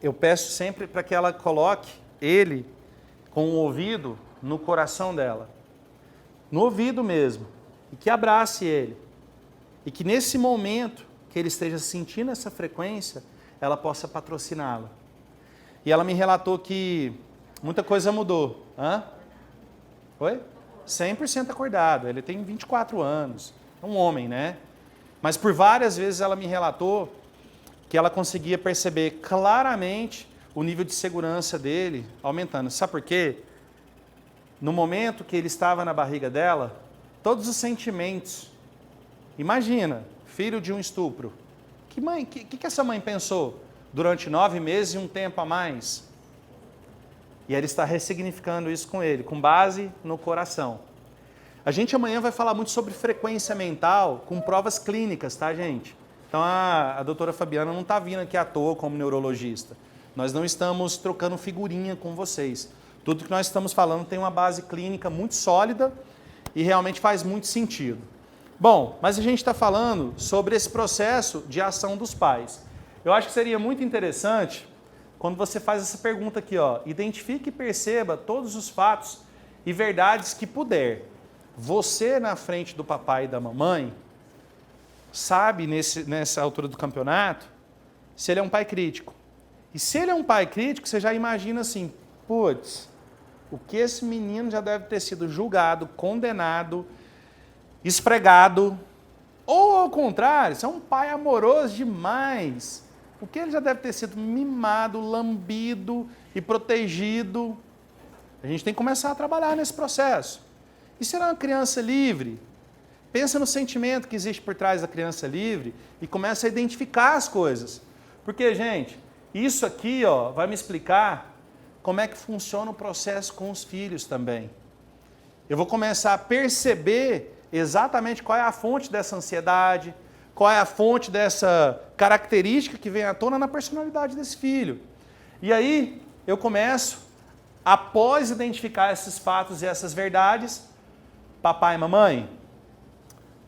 eu peço sempre para que ela coloque ele com o ouvido no coração dela. No ouvido mesmo. E que abrace ele. E que nesse momento que ele esteja sentindo essa frequência, ela possa patrociná-la. E ela me relatou que muita coisa mudou. Oi? 100% acordado. Ele tem 24 anos. É um homem, né? Mas por várias vezes ela me relatou que ela conseguia perceber claramente o nível de segurança dele aumentando. Sabe por quê? No momento que ele estava na barriga dela, todos os sentimentos. Imagina, filho de um estupro. Que essa mãe pensou durante 9 meses e um tempo a mais? E ela está ressignificando isso com ele, com base no coração. A gente amanhã vai falar muito sobre frequência mental com provas clínicas, tá, gente? Então a doutora Fabiana não está vindo aqui à toa como neurologista. Nós não estamos trocando figurinha com vocês. Tudo que nós estamos falando tem uma base clínica muito sólida e realmente faz muito sentido. Bom, mas a gente está falando sobre esse processo de ação dos pais. Eu acho que seria muito interessante quando você faz essa pergunta aqui, ó, identifique e perceba todos os fatos e verdades que puder. Você na frente do papai e da mamãe sabe nessa altura do campeonato se ele é um pai crítico. E se ele é um pai crítico, você já imagina assim, putz, o que esse menino já deve ter sido julgado, condenado, esfregado, ou ao contrário, se é um pai amoroso demais, o que ele já deve ter sido mimado, lambido e protegido. A gente tem que começar a trabalhar nesse processo. E será uma criança livre? Pensa no sentimento que existe por trás da criança livre e começa a identificar as coisas. Porque, gente, isso aqui ó, vai me explicar como é que funciona o processo com os filhos também. Eu vou começar a perceber exatamente qual é a fonte dessa ansiedade, qual é a fonte dessa característica que vem à tona na personalidade desse filho. E aí eu começo, após identificar esses fatos e essas verdades, papai e mamãe,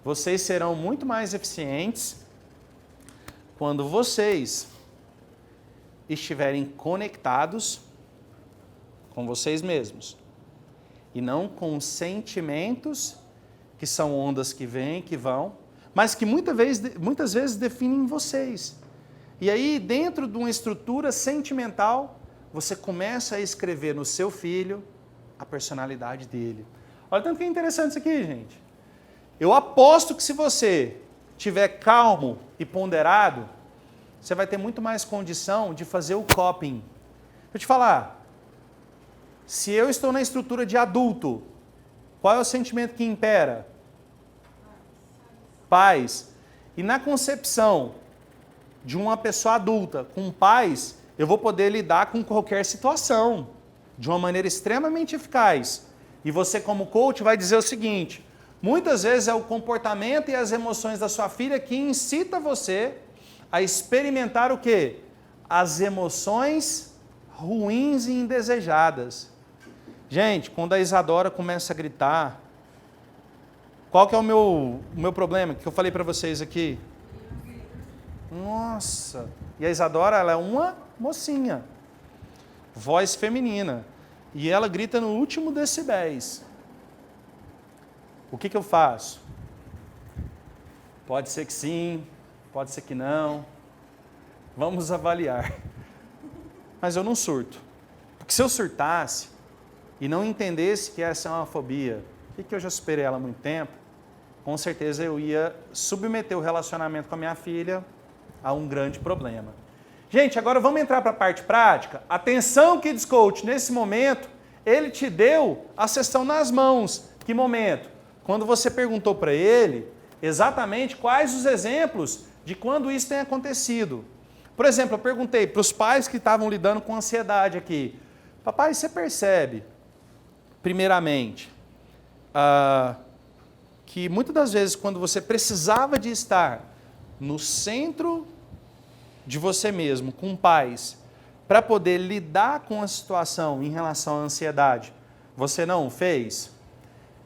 vocês serão muito mais eficientes quando vocês estiverem conectados com vocês mesmos e não com sentimentos que são ondas que vêm, que vão, mas que muitas vezes definem vocês. E aí, dentro de uma estrutura sentimental, você começa a escrever no seu filho a personalidade dele. Olha tanto que é interessante isso aqui, gente. Eu aposto que se você estiver calmo e ponderado, você vai ter muito mais condição de fazer o coping. Deixa eu te falar, se eu estou na estrutura de adulto, qual é o sentimento que impera? Paz. E na concepção de uma pessoa adulta com pais, eu vou poder lidar com qualquer situação. de uma maneira extremamente eficaz. E você, como coach, vai dizer o seguinte: muitas vezes é o comportamento e as emoções da sua filha que incita você a experimentar o quê? As emoções ruins e indesejadas. Gente, quando a Isadora começa a gritar, qual que é o meu problema que eu falei para vocês aqui? Nossa! E a Isadora, ela é uma mocinha, voz feminina, e ela grita no último decibéis. O que eu faço? Pode ser que sim, pode ser que não. Vamos avaliar. Mas eu não surto. Porque se eu surtasse e não entendesse que essa é uma fobia, e que eu já superei ela há muito tempo, com certeza eu ia submeter o relacionamento com a minha filha a um grande problema. Gente, agora vamos entrar para a parte prática. Atenção, Kids Coach, nesse momento, ele te deu a sessão nas mãos. Que momento? Quando você perguntou para ele exatamente quais os exemplos de quando isso tem acontecido. Por exemplo, eu perguntei para os pais que estavam lidando com ansiedade aqui: papai, você percebe, primeiramente, que muitas das vezes quando você precisava de estar no centro de você mesmo, com paz, para poder lidar com a situação em relação à ansiedade, você não o fez?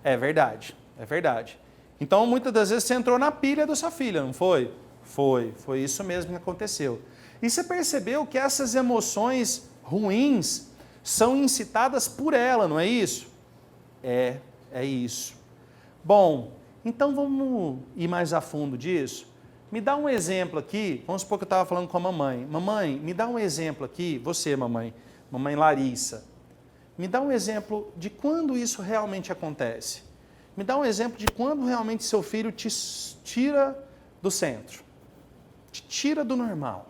É verdade, é verdade. Então, muitas das vezes você entrou na pilha da sua filha, não foi? Foi isso mesmo que aconteceu. E você percebeu que essas emoções ruins são incitadas por ela, não é isso? É isso. Bom, então vamos ir mais a fundo disso? Me dá um exemplo aqui, vamos supor que eu estava falando com a mamãe. Mamãe, me dá um exemplo aqui, você mamãe Larissa, me dá um exemplo de quando isso realmente acontece. Me dá um exemplo de quando realmente seu filho te tira do centro, te tira do normal.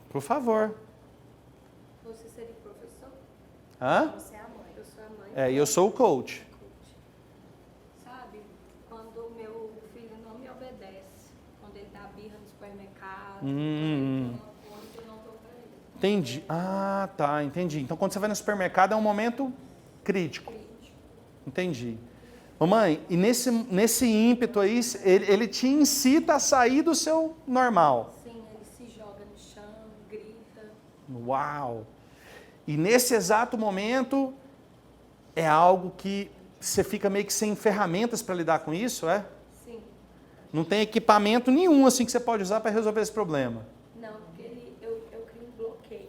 Por favor. Você seria professor? Hã? Você é a mãe. Eu sou a mãe. É, e eu sou o coach. Sabe, quando o meu filho não me obedece, quando ele dá birra no supermercado, quando ele não dou pra ele. Entendi. Ah, tá, entendi. Então, quando você vai no supermercado, é um momento crítico. Entendi. Mamãe, e nesse ímpeto aí, ele te incita a sair do seu normal. Sim, ele se joga no chão, grita. Uau! E nesse exato momento, é algo que você fica meio que sem ferramentas para lidar com isso, é? Sim. Não tem equipamento nenhum assim que você pode usar para resolver esse problema. Não, porque eu crio um bloqueio.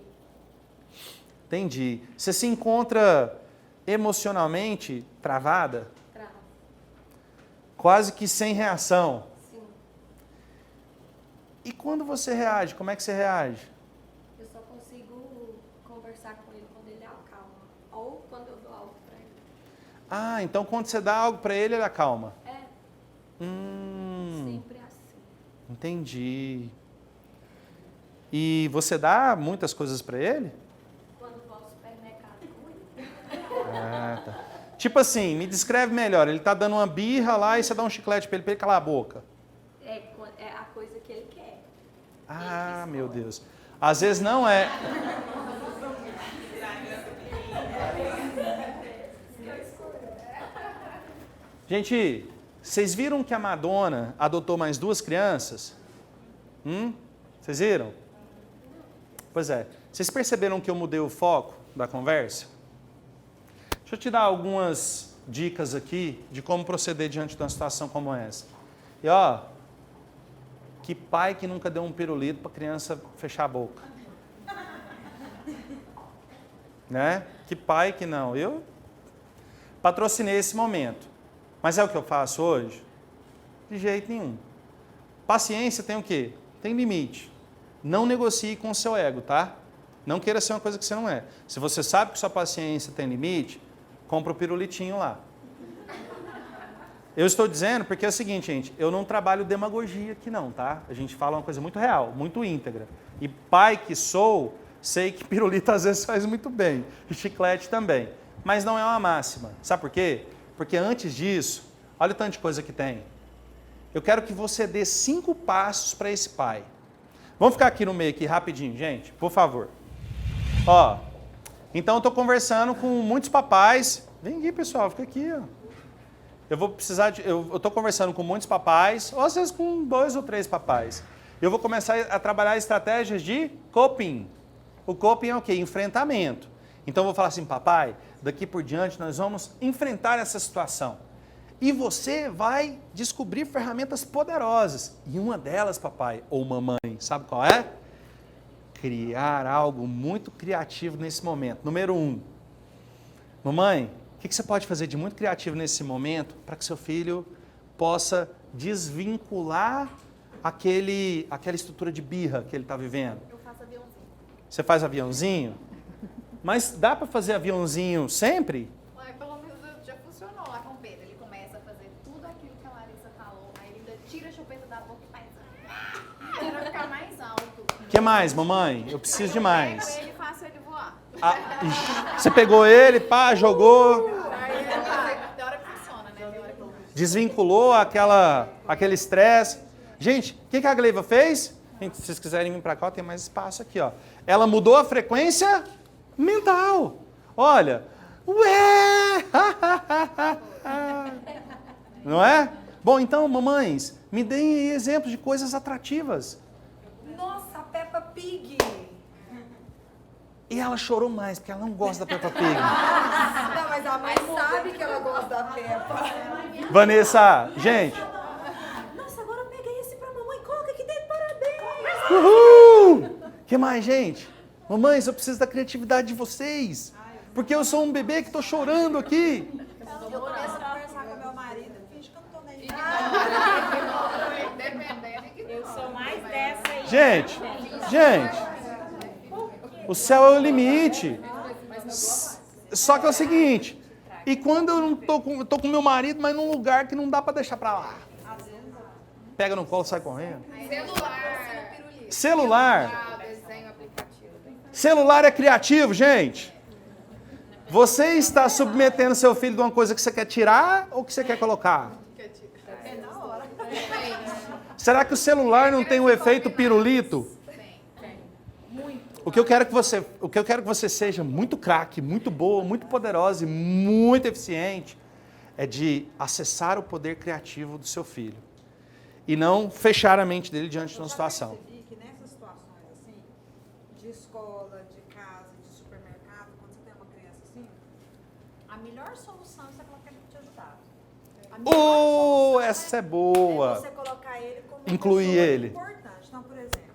Entendi. Você se encontra emocionalmente travada? Trava. Quase que sem reação. Sim. E quando você reage, como é que você reage? Eu só consigo conversar com ele quando ele acalma. Ou quando eu dou algo pra ele. Ah, então quando você dá algo para ele, ele acalma. É, sempre assim. Entendi. E você dá muitas coisas para ele? Quando vou ao supermercado com ele. Ah, tá. Tipo assim, me descreve melhor. Ele tá dando uma birra lá e você dá um chiclete para ele calar a boca. É a coisa que ele quer. Ah, meu Deus. Às vezes não é. Gente, vocês viram que a Madonna adotou mais 2 crianças? Vocês viram? Pois é. Vocês perceberam que eu mudei o foco da conversa? Deixa eu te dar algumas dicas aqui de como proceder diante de uma situação como essa. E ó, que pai que nunca deu um pirulito para a criança fechar a boca? Né? Que pai que não? Eu patrocinei esse momento. Mas é o que eu faço hoje? De jeito nenhum. Paciência tem o quê? Tem limite. Não negocie com o seu ego, tá? Não queira ser uma coisa que você não é. Se você sabe que sua paciência tem limite, compra o pirulitinho lá. Eu estou dizendo porque é o seguinte, gente, eu não trabalho demagogia aqui não, tá? A gente fala uma coisa muito real, muito íntegra. E pai que sou, sei que pirulito às vezes faz muito bem, e chiclete também. Mas não é uma máxima. Sabe por quê? Porque antes disso, olha o tanto de coisa que tem. Eu quero que você dê 5 passos para esse pai. Vamos ficar aqui no meio aqui rapidinho, gente, por favor. Ó, Então eu estou conversando com muitos papais. Vem aqui, pessoal, fica aqui. Ó. Eu vou precisar de. Eu estou conversando com muitos papais, ou às vezes com 2 ou 3 papais. Eu vou começar a trabalhar estratégias de coping. O coping é o quê? Enfrentamento. Então eu vou falar assim, papai, daqui por diante nós vamos enfrentar essa situação. E você vai descobrir ferramentas poderosas. E uma delas, papai ou mamãe, sabe qual é? Criar algo muito criativo nesse momento. Número 1. Mamãe, o que você pode fazer de muito criativo nesse momento para que seu filho possa desvincular aquela estrutura de birra que ele está vivendo? Eu faço aviãozinho. Você faz aviãozinho? Mas dá para fazer aviãozinho sempre? Ué, pelo menos já funcionou lá com o Pedro. Ele começa a fazer tudo aquilo que a Larissa falou. Aí ele ainda tira a chupeta da boca e faz... Pra ficar mais alto. O que mais, mamãe? Eu preciso de mais. Eu pego ele e faço ele voar. Ah, você pegou ele, pá, jogou, Aí ele vai. Tem hora que funciona, né? Tem hora que... desvinculou aquele estresse. Gente, o que a Gleiva fez? Gente, se vocês quiserem vir para cá, tem mais espaço aqui, ó. Ela mudou a frequência mental. Olha, ué! Não é? Bom, então, mamães, me deem aí exemplos de coisas atrativas. Nossa, Peppa Pig. E ela chorou mais, porque ela não gosta da Peppa Pig. Não, mas a mãe sabe que ela gosta da Peppa. Vanessa, gente, Nossa, agora eu peguei esse pra mamãe. Coloca aqui dentro, parabéns. uhul! O que mais, gente? Mamães, eu preciso da criatividade de vocês. Porque eu sou um bebê que estou chorando aqui. Eu começo a conversar com meu marido. Finge que eu não tô nem Eu sou mais dessa aí. Gente, o céu é o limite. Só que é o seguinte, e quando eu não tô com meu marido, mas num lugar que não dá para deixar para lá. Pega no colo e sai correndo. Celular. Celular é criativo, gente. Você está submetendo seu filho de uma coisa que você quer tirar ou que você quer colocar? É na hora. Será que o celular não tem o efeito pirulito? O que eu quero que você seja muito craque, muito boa, muito poderosa e muito eficiente é de acessar o poder criativo do seu filho e não fechar a mente dele diante de uma situação. Eu percebi que nessas situações assim, de escola, de casa, de supermercado, quando você tem uma criança assim, a melhor solução é você colocar ele pra te ajudar. A melhor solução Essa é boa. é você colocar ele como uma Incluir pessoa ele. importante. Então, por exemplo,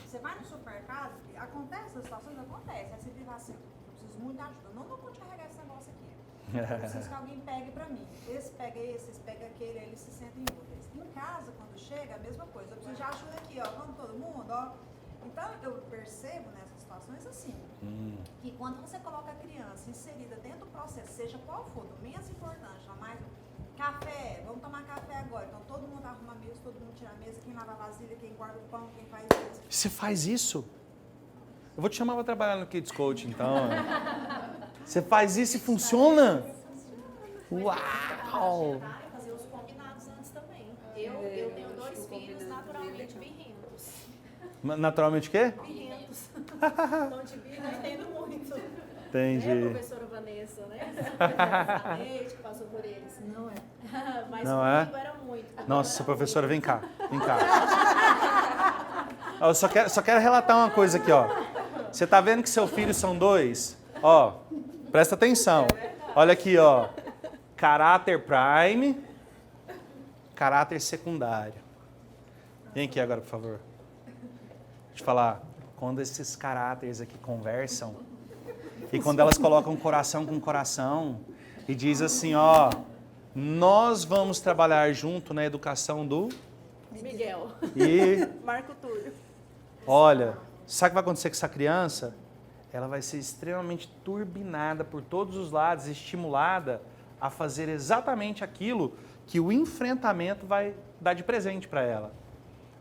você vai no supermercado, acontece as situações, acontece. Aí você diz assim, eu preciso muito de ajuda. Não vou te carregar esse negócio aqui. Eu preciso que alguém pegue pra mim. Esse pega aquele, aí eles se sentem úteis. Em casa, quando chega, a mesma coisa. Eu preciso de ajuda aqui, ó. Vamos todo mundo, ó. Então, eu percebo nessas situações assim, que quando você coloca a criança inserida dentro do processo, seja qual for, do menos importante, ao mais café, vamos tomar café agora. Então, todo mundo arruma a mesa, todo mundo tira a mesa, quem lava a vasilha, quem guarda o pão, quem faz isso. Você faz isso? Eu vou te chamar para trabalhar no Kids Coach, então. Você faz isso e funciona? Uau! Fazer os combinados antes também. Eu tenho 2 filhos naturalmente birrentos. Naturalmente o quê? Birrentos. Então, de birra eu entendo muito. Entendi. Professora Vanessa, né? Leite que passou por eles. Não é. Mas Não é? comigo era muito. Nossa, professora, vem cá. Vem cá. Eu só quero relatar uma coisa aqui, ó. Você tá vendo que seu filho são 2? Ó, presta atenção. Olha aqui, ó. Caráter prime, caráter secundário. Vem aqui agora, por favor. Deixa eu te falar. Quando esses caráteres aqui conversam, e quando elas colocam coração com coração, e diz assim, ó, nós vamos trabalhar junto na educação do... Miguel. E, Marco Túlio. olha, sabe o que vai acontecer com essa criança? Ela vai ser extremamente turbinada por todos os lados, estimulada a fazer exatamente aquilo que o enfrentamento vai dar de presente para ela.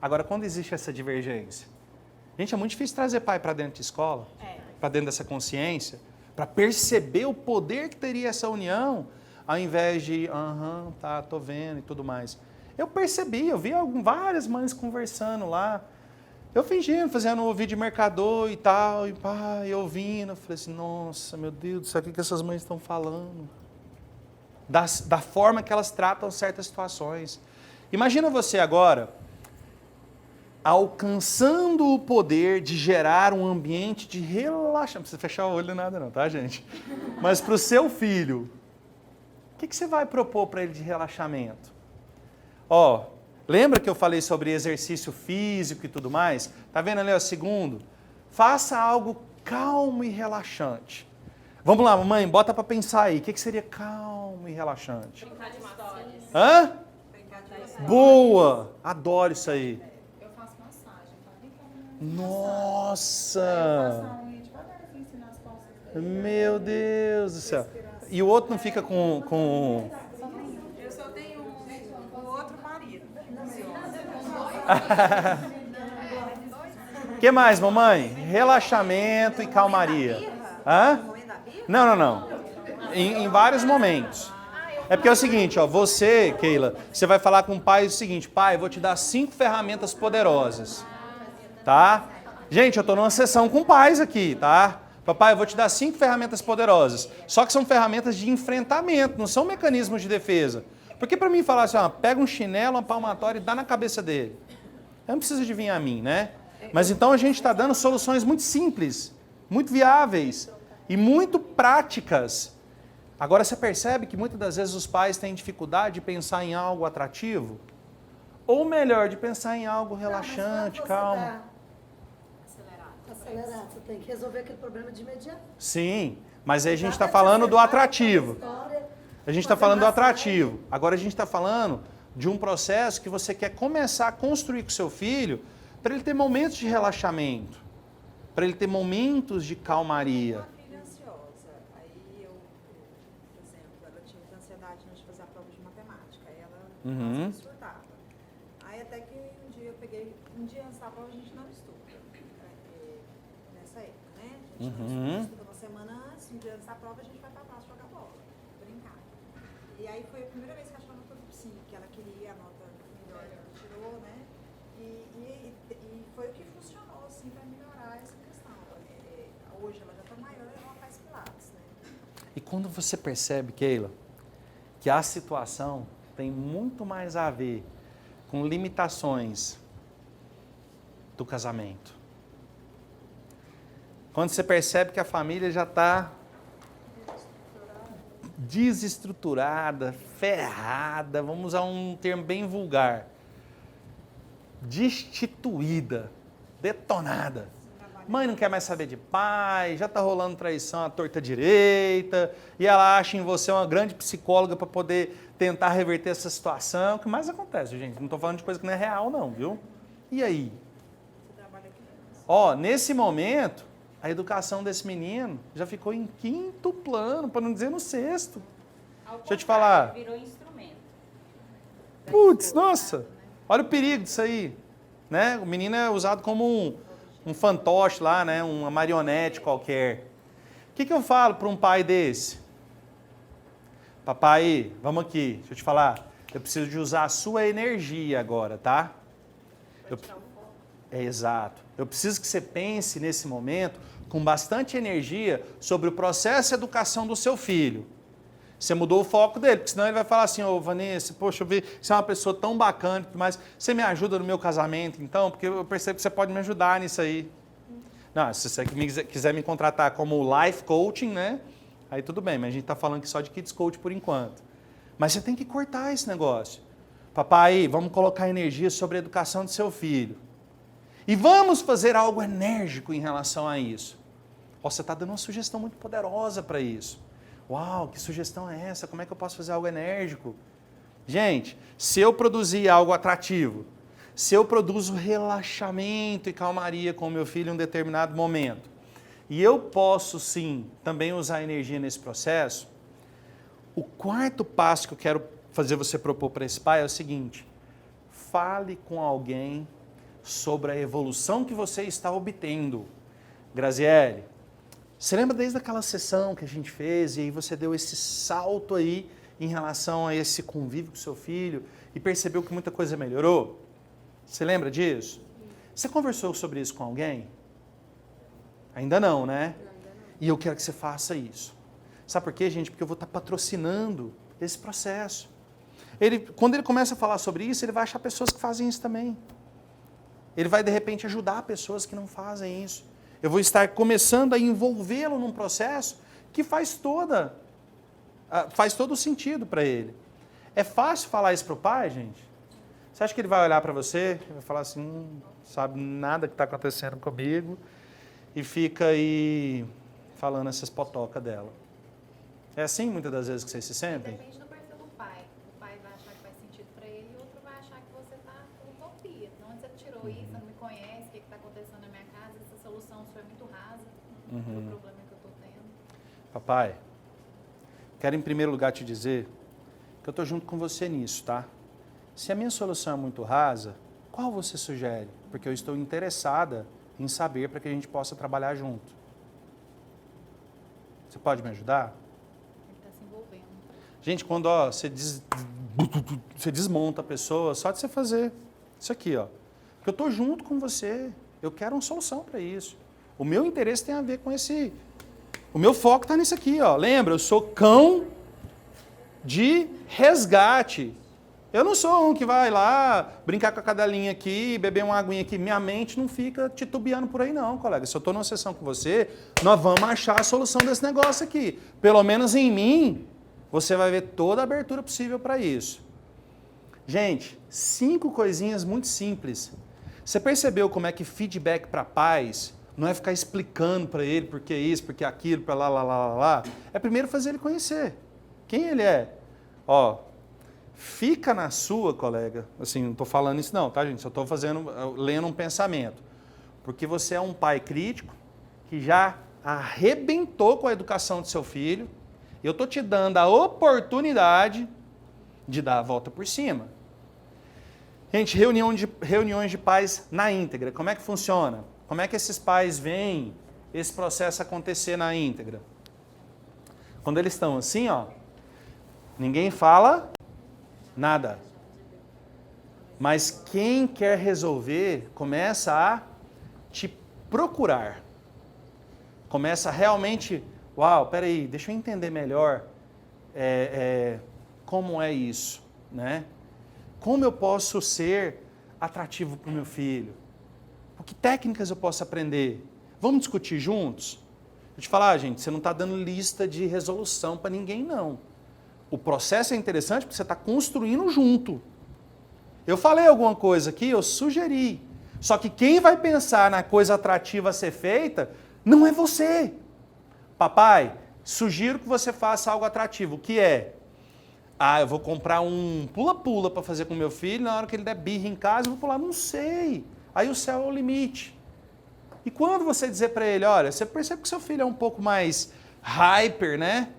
Agora, quando existe essa divergência? Gente, é muito difícil trazer pai para dentro de escola, para dentro dessa consciência, para perceber o poder que teria essa união, ao invés de, tá, tô vendo e tudo mais. Eu percebi, eu vi várias mães conversando lá, Eu fingindo, fazendo o vídeo de mercador e tal, e pá, e ouvindo. Eu falei assim, nossa, meu Deus do céu, o que essas mães estão falando? Da forma que elas tratam certas situações. Imagina você agora alcançando o poder de gerar um ambiente de relaxamento. Não precisa fechar o olho nem nada não, tá, gente? Mas para o seu filho, o que você vai propor para ele de relaxamento? Ó, lembra que eu falei sobre exercício físico e tudo mais? Tá vendo ali o segundo? Faça algo calmo e relaxante. Vamos lá, mamãe, bota para pensar aí. O que seria calmo e relaxante? Brincar de massagens. Hã? Boa! Adoro isso aí. Eu faço massagem, tá? Vem cá, Nossa! a unha devagarzinho, assim, nas costas dele. Meu Deus do céu. E o outro não fica com... Eu só tenho um outro marido. O que mais, mamãe? Relaxamento e calmaria. Hã? Não. Em vários momentos. É porque é o seguinte, ó, você, Keila, você vai falar com o pai o seguinte, pai, eu vou te dar 5 ferramentas poderosas, tá? Gente, eu tô numa sessão com pais aqui, tá? Papai, eu vou te dar 5 ferramentas poderosas, só que são ferramentas de enfrentamento, não são mecanismos de defesa. Porque para mim falar assim, ó, pega um chinelo, uma palmatória e dá na cabeça dele. Eu não preciso adivinhar a mim, né? Mas então a gente está dando soluções muito simples, muito viáveis e muito práticas. Agora você percebe que muitas das vezes os pais têm dificuldade de pensar em algo atrativo? Ou melhor, de pensar em algo relaxante, calmo. Acelerar, você tem que resolver aquele problema de imediato. Sim, mas aí a gente está falando do atrativo. A gente está falando do atrativo. Agora a gente está falando de um processo que você quer começar a construir com seu filho para ele ter momentos de relaxamento, para ele ter momentos de calmaria. Ansiosa. Aí eu, por exemplo, ela tinha muita ansiedade antes de fazer a prova de matemática. Aí ela quase surtava. Aí até que um dia eu peguei, um dia antes da prova a gente não estuda. Nessa época, né? A gente não estuda uma semana antes, um dia antes da prova a gente vai pra praça jogar bola, brincar. E aí foi a primeira vez que a Chama foi pro sim, que ela queria a nota melhor que ela tirou, né? E foi o que funcionou, assim, pra melhorar essa questão. Hoje ela já tá maior e ela faz pilates, né? E quando você percebe, Keila, que a situação tem muito mais a ver com limitações do casamento. Quando você percebe que a família já está desestruturada, ferrada, vamos usar um termo bem vulgar, destituída, detonada. Mãe não quer mais saber de pai, já está rolando traição à torta direita, e ela acha em você uma grande psicóloga para poder tentar reverter essa situação. O que mais acontece, gente? Não estou falando de coisa que não é real, não, viu? E aí? Ó, nesse momento, a educação desse menino já ficou em 5º plano, para não dizer no 6º. Deixa eu te falar. Virou instrumento. Putz, nossa, olha o perigo disso aí. Né? O menino é usado como um fantoche lá, né? Uma marionete qualquer. O que eu falo para um pai desse? Papai, vamos aqui, deixa eu te falar. Eu preciso de usar a sua energia agora, tá? É exato. Eu preciso que você pense nesse momento com bastante energia sobre o processo de educação do seu filho. Você mudou o foco dele, porque senão ele vai falar assim, ô Vanessa, poxa, eu vi que você é uma pessoa tão bacana, mas você me ajuda no meu casamento, então? Porque eu percebo que você pode me ajudar nisso aí. Não, se você quiser me contratar como life coaching, né? Aí tudo bem, mas a gente está falando aqui só de kids coach por enquanto. Mas você tem que cortar esse negócio. Papai, vamos colocar energia sobre a educação do seu filho. E vamos fazer algo enérgico em relação a isso. Ó, você está dando uma sugestão muito poderosa para isso. Uau, que sugestão é essa? Como é que eu posso fazer algo enérgico? Gente, se eu produzir algo atrativo, se eu produzo relaxamento e calmaria com o meu filho em um determinado momento, e eu posso sim também usar energia nesse processo, o 4º passo que eu quero fazer você propor para esse pai é o seguinte: fale com alguém sobre a evolução que você está obtendo. Graziele, você lembra desde aquela sessão que a gente fez e aí você deu esse salto aí em relação a esse convívio com seu filho e percebeu que muita coisa melhorou? Você lembra disso? Você conversou sobre isso com alguém? Ainda não, né? E eu quero que você faça isso. Sabe por quê, gente? Porque eu vou estar patrocinando esse processo. Quando ele começa a falar sobre isso, ele vai achar pessoas que fazem isso também. Ele vai, de repente, ajudar pessoas que não fazem isso. Eu vou estar começando a envolvê-lo num processo que faz todo o sentido para ele. É fácil falar isso para o pai, gente? Você acha que ele vai olhar para você e vai falar assim, não sabe nada que está acontecendo comigo, e fica aí falando essas potocas dela? É assim, muitas das vezes, que vocês se sentem? Depende do perfil do pai. O pai vai achar que faz sentido pra ele e o outro vai achar que você tá com utopia. Não, onde você tirou isso, você não me conhece, o que tá acontecendo na minha casa, essa solução sua é muito rasa do problema que eu tô tendo. Papai, quero em primeiro lugar te dizer que eu estou junto com você nisso, tá? Se a minha solução é muito rasa, qual você sugere? Porque eu estou interessada em saber para que a gente possa trabalhar junto. Você pode me ajudar? Ele tá se envolvendo. Gente, quando você desmonta a pessoa, só de você fazer isso aqui, ó. Porque eu estou junto com você, eu quero uma solução para isso. O meu interesse tem a ver com esse... O meu foco está nisso aqui, ó. Lembra, eu sou cão de resgate. Eu não sou um que vai lá brincar com a cadelinha aqui, beber uma aguinha aqui. Minha mente não fica titubeando por aí não, colega. Se eu estou numa sessão com você, nós vamos achar a solução desse negócio aqui. Pelo menos em mim, você vai ver toda a abertura possível para isso. Gente, 5 coisinhas muito simples. Você percebeu como é que feedback para pais não é ficar explicando para ele por que isso, por que aquilo, para lá. É primeiro fazer ele conhecer quem ele é. Ó, fica na sua, colega, assim, não estou falando isso não, tá, gente? Só estou lendo um pensamento. Porque você é um pai crítico que já arrebentou com a educação do seu filho. E eu estou te dando a oportunidade de dar a volta por cima. Gente, reuniões de pais na íntegra. Como é que funciona? Como é que esses pais veem esse processo acontecer na íntegra? Quando eles estão assim, ó, ninguém fala nada. Mas quem quer resolver começa a te procurar. Começa a realmente, uau, peraí, deixa eu entender melhor como é isso, né? Como eu posso ser atrativo para o meu filho? Que técnicas eu posso aprender? Vamos discutir juntos? Vou te falar, gente, você não está dando lista de resolução para ninguém, não. O processo é interessante porque você está construindo junto. Eu falei alguma coisa aqui, eu sugeri. Só que quem vai pensar na coisa atrativa a ser feita não é você. Papai, sugiro que você faça algo atrativo. O que é? Eu vou comprar um pula-pula para fazer com meu filho, na hora que ele der birra em casa, eu vou pular, não sei. Aí o céu é o limite. E quando você dizer para ele, olha, você percebe que seu filho é um pouco mais hyper, né?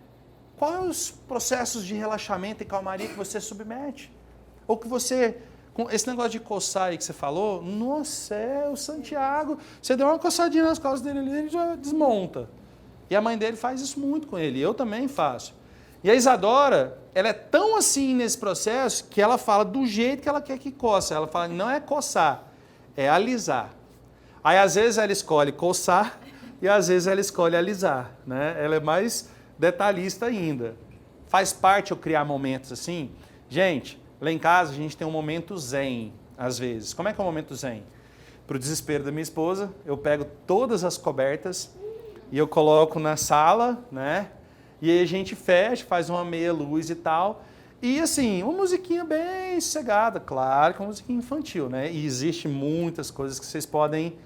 Quais os processos de relaxamento e calmaria que você submete? Ou que você, com esse negócio de coçar aí que você falou, nossa, o Santiago, você deu uma coçadinha nas costas dele ali, ele já desmonta. E a mãe dele faz isso muito com ele, eu também faço. E a Isadora, ela é tão assim nesse processo que ela fala do jeito que ela quer que coça. Ela fala, não é coçar, é alisar. Aí às vezes ela escolhe coçar e às vezes ela escolhe alisar, né? Ela é mais detalhista ainda. Faz parte eu criar momentos assim. Gente, lá em casa a gente tem um momento zen, às vezes. Como é que é o momento zen? Para o desespero da minha esposa, eu pego todas as cobertas e eu coloco na sala, né? E aí a gente fecha, faz uma meia luz e tal. E assim, uma musiquinha bem sossegada, claro que é uma musiquinha infantil, né? E existe muitas coisas que vocês podem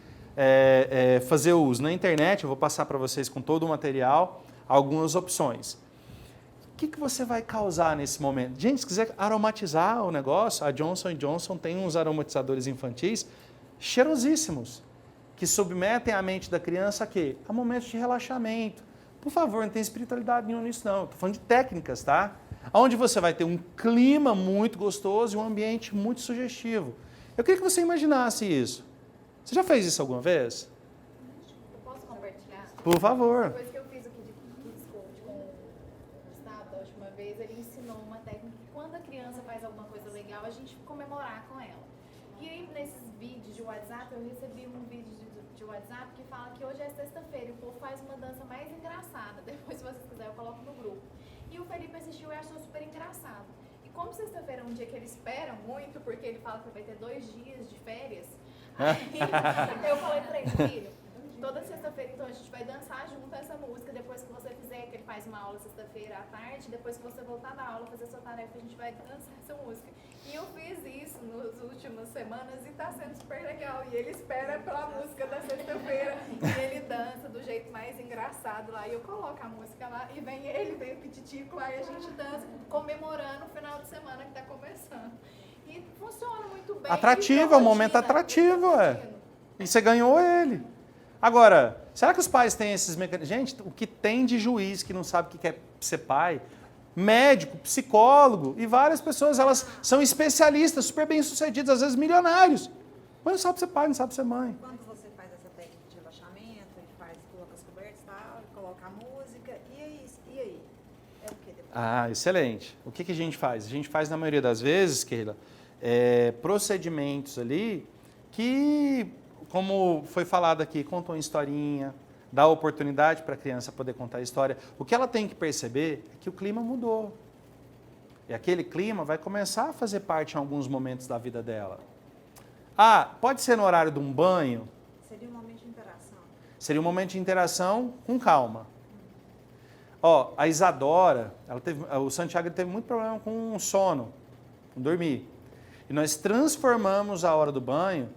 fazer uso. Na internet, eu vou passar para vocês com todo o material, algumas opções. O que você vai causar nesse momento? Gente, se quiser aromatizar o negócio, a Johnson & Johnson tem uns aromatizadores infantis cheirosíssimos, que submetem a mente da criança a quê? A momentos de relaxamento. Por favor, não tem espiritualidade nenhuma nisso não. Estou falando de técnicas, tá? Onde você vai ter um clima muito gostoso e um ambiente muito sugestivo. Eu queria que você imaginasse isso. Você já fez isso alguma vez? Eu posso compartilhar? Por favor. Depois que eu fiz o Kids Coach com o Gustavo da última vez, ele ensinou uma técnica que quando a criança faz alguma coisa legal, a gente comemorar com ela. E aí, nesses vídeos de WhatsApp, eu recebi um vídeo de WhatsApp que fala que hoje é sexta-feira e o povo faz uma dança mais engraçada. Depois, se vocês quiserem, eu coloco no grupo. E o Felipe assistiu e achou super engraçado. E como sexta-feira é um dia que ele espera muito, porque ele fala que vai ter 2 dias de férias, aí eu falei pra ele, filho, toda sexta-feira, então, a gente vai dançar junto essa música. Depois que você fizer, que ele faz uma aula sexta-feira à tarde, depois que você voltar da aula, fazer sua tarefa, a gente vai dançar essa música. E eu fiz isso nas últimas semanas e tá sendo super legal. E ele espera pela música da sexta-feira e ele dança do jeito mais engraçado lá. E eu coloco a música lá e vem ele, vem o Pititico lá e a gente dança, comemorando o final de semana que tá começando. E funciona muito bem. Atrativo, é um momento atrativo, E você ganhou ele. Agora, será que os pais têm esses mecanismos? Gente, o que tem de juiz que não sabe o que é ser pai, médico, psicólogo e várias pessoas, elas são especialistas, super bem-sucedidas, às vezes milionários, mas não sabe ser pai, não sabe ser mãe. Quando você faz essa técnica de relaxamento, coloca as cobertas e tal, coloca a música, e aí? É o que depois? Ah, excelente. O que a gente faz? A gente faz, na maioria das vezes, Keila, procedimentos ali que, como foi falado aqui, contam historinha, dá oportunidade para a criança poder contar a história. O que ela tem que perceber é que o clima mudou. E aquele clima vai começar a fazer parte em alguns momentos da vida dela. Ah, pode ser no horário de um banho? Seria um momento de interação. Seria um momento de interação com calma. Ó, a Isadora, o Santiago teve muito problema com sono, com dormir. E nós transformamos a hora do banho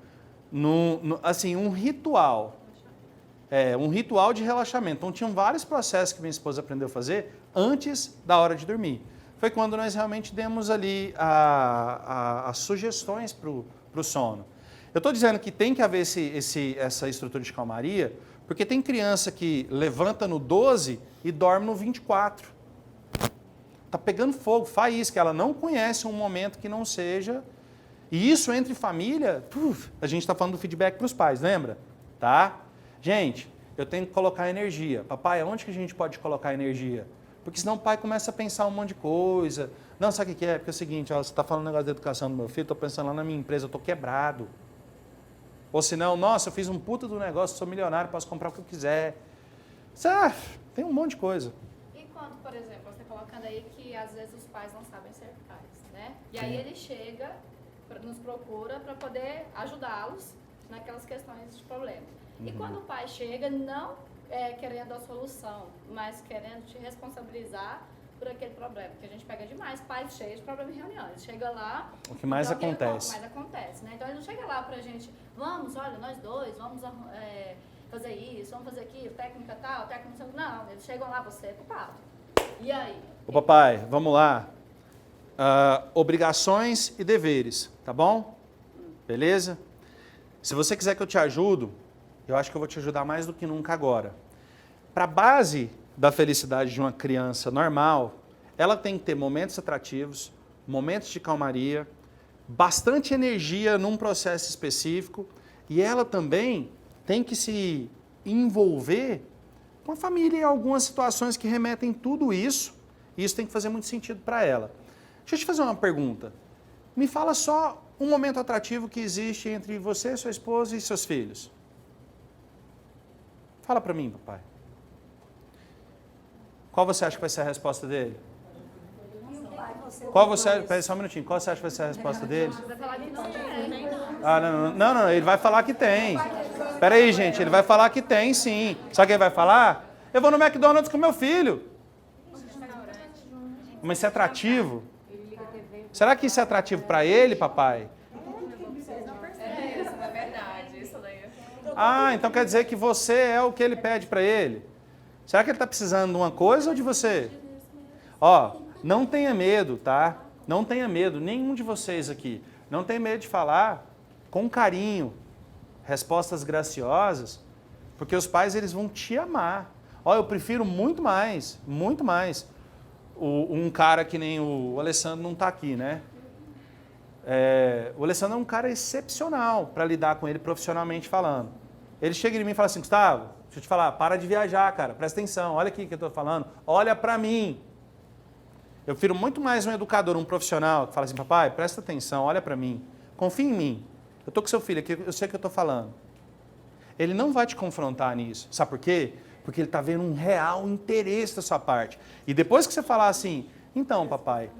assim, um ritual. Um ritual de relaxamento. Então, tinham vários processos que minha esposa aprendeu a fazer antes da hora de dormir. Foi quando nós realmente demos ali as sugestões para o sono. Eu estou dizendo que tem que haver essa estrutura de calmaria, porque tem criança que levanta no 12 e dorme no 24. Está pegando fogo, faísca, ela não conhece um momento que não seja. E isso entre família, a gente está falando do feedback para os pais, lembra? Tá? Gente, eu tenho que colocar energia. Papai, aonde que a gente pode colocar energia? Porque senão o pai começa a pensar um monte de coisa. Não, sabe o que é? Porque é o seguinte, ó, você está falando um negócio da educação do meu filho, estou pensando lá na minha empresa, eu estou quebrado. Ou senão, nossa, eu fiz um puta do negócio, sou milionário, posso comprar o que eu quiser. Tem um monte de coisa. E quando, por exemplo, você está colocando aí que às vezes os pais não sabem ser pais, né? E aí ele chega, nos procura para poder ajudá-los naquelas questões de problema. E quando o pai chega, não querendo a solução, mas querendo te responsabilizar por aquele problema, porque a gente pega demais pais cheios de problema em reunião. Ele chega lá... O que mais acontece. Mais acontece, né? Então ele não chega lá pra gente, vamos, olha, nós dois, vamos fazer isso, vamos fazer aquilo, técnica tal, técnica não. Eles chegam lá, você é culpado. E aí? Ô papai, vamos lá. Obrigações e deveres, tá bom? Beleza? Se você quiser que eu te ajude, eu acho que eu vou te ajudar mais do que nunca agora. Para a base da felicidade de uma criança normal, ela tem que ter momentos atrativos, momentos de calmaria, bastante energia num processo específico, e ela também tem que se envolver com a família em algumas situações que remetem tudo isso, e isso tem que fazer muito sentido para ela. Deixa eu te fazer uma pergunta. Me fala só um momento atrativo que existe entre você, sua esposa e seus filhos. Fala para mim, papai. Qual você acha que vai ser a resposta dele? Espera só um minutinho. Qual você acha que vai ser a resposta dele? Ah, não, ele vai falar que tem. Espera aí, gente, ele vai falar que tem, sim. Sabe o que ele vai falar? Eu vou no McDonald's com meu filho. Mas isso é atrativo? Será que isso é atrativo para ele, papai? Isso não é verdade, isso daí. Ah, então quer dizer que você é o que ele pede para ele. Será que ele está precisando de uma coisa ou de você? Ó, não tenha medo, tá? Não tenha medo, nenhum de vocês aqui. Não tenha medo de falar com carinho, respostas graciosas, porque os pais eles vão te amar. Ó, eu prefiro muito mais, um cara que nem o Alessandro não está aqui, né? O Alessandro é um cara excepcional para lidar com ele profissionalmente falando. Ele chega em mim e fala assim, Gustavo, deixa eu te falar, para de viajar, cara, presta atenção, olha aqui que eu estou falando, olha para mim. Eu prefiro muito mais um educador, um profissional que fala assim, papai, presta atenção, olha para mim, confia em mim. eu estou com seu filho aqui, eu sei o que eu estou falando. Ele não vai te confrontar nisso. Sabe por quê? Porque ele está vendo um real interesse da sua parte. E depois que você falar assim, então, papai,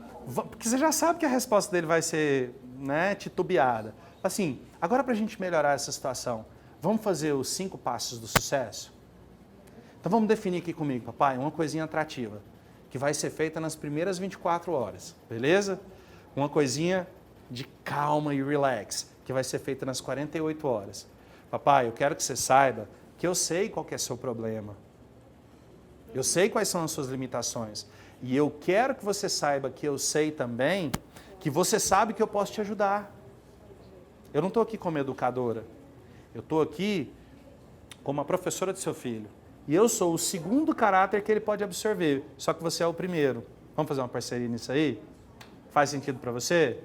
porque você já sabe que a resposta dele vai ser, né, titubeada. Assim, agora para a gente melhorar essa situação, vamos fazer os 5 passos do sucesso? Então vamos definir aqui comigo, papai, uma coisinha atrativa, que vai ser feita nas primeiras 24 horas, beleza? Uma coisinha de calma e relax, que vai ser feita nas 48 horas. Papai, eu quero que você saiba que eu sei qual que é seu problema. Eu sei quais são as suas limitações. E eu quero que você saiba que eu sei também que você sabe que eu posso te ajudar. Eu não estou aqui como educadora. Eu estou aqui como a professora do seu filho. E eu sou o segundo caráter que ele pode absorver. Só que você é o primeiro. Vamos fazer uma parceria nisso aí? Faz sentido para você?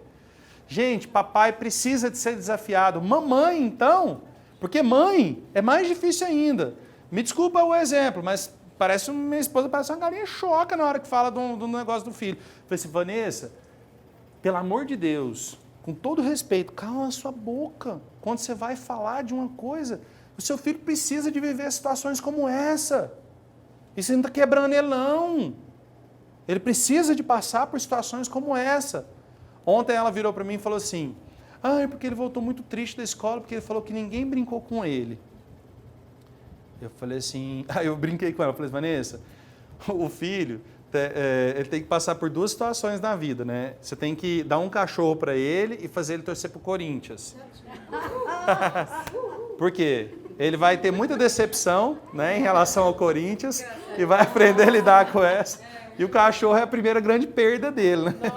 Gente, papai precisa de ser desafiado. Mamãe, então... Porque mãe é mais difícil ainda. Me desculpa o exemplo, mas minha esposa parece uma galinha choca na hora que fala do negócio do filho. Eu falei assim, Vanessa, pelo amor de Deus, com todo respeito, cala a sua boca. Quando você vai falar de uma coisa, o seu filho precisa de viver situações como essa. E você não está quebrando ele, não. Ele precisa de passar por situações como essa. Ontem ela virou para mim e falou assim, é porque ele voltou muito triste da escola, porque ele falou que ninguém brincou com ele. Eu falei assim, eu brinquei com ela, falei, Vanessa, o filho, ele tem que passar por 2 situações na vida, né? Você tem que dar um cachorro para ele e fazer ele torcer pro Corinthians. Por quê? Ele vai ter muita decepção, né, em relação ao Corinthians e vai aprender a lidar com essa. E o cachorro é a primeira grande perda dele, né?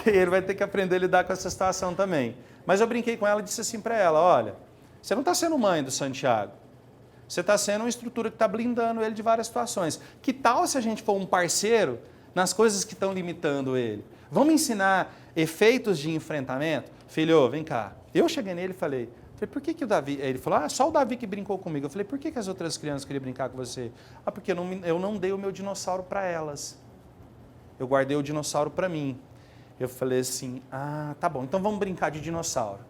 E ele vai ter que aprender a lidar com essa situação também. Mas eu brinquei com ela e disse assim para ela, olha, você não está sendo mãe do Santiago, você está sendo uma estrutura que está blindando ele de várias situações. Que tal se a gente for um parceiro nas coisas que estão limitando ele? Vamos ensinar efeitos de enfrentamento? Filho, vem cá. Eu cheguei nele e falei, por que o Davi... Ele falou, só o Davi que brincou comigo. Eu falei, por que as outras crianças queriam brincar com você? Porque eu não dei o meu dinossauro para elas. Eu guardei o dinossauro para mim. Eu falei assim, tá bom, então vamos brincar de dinossauro.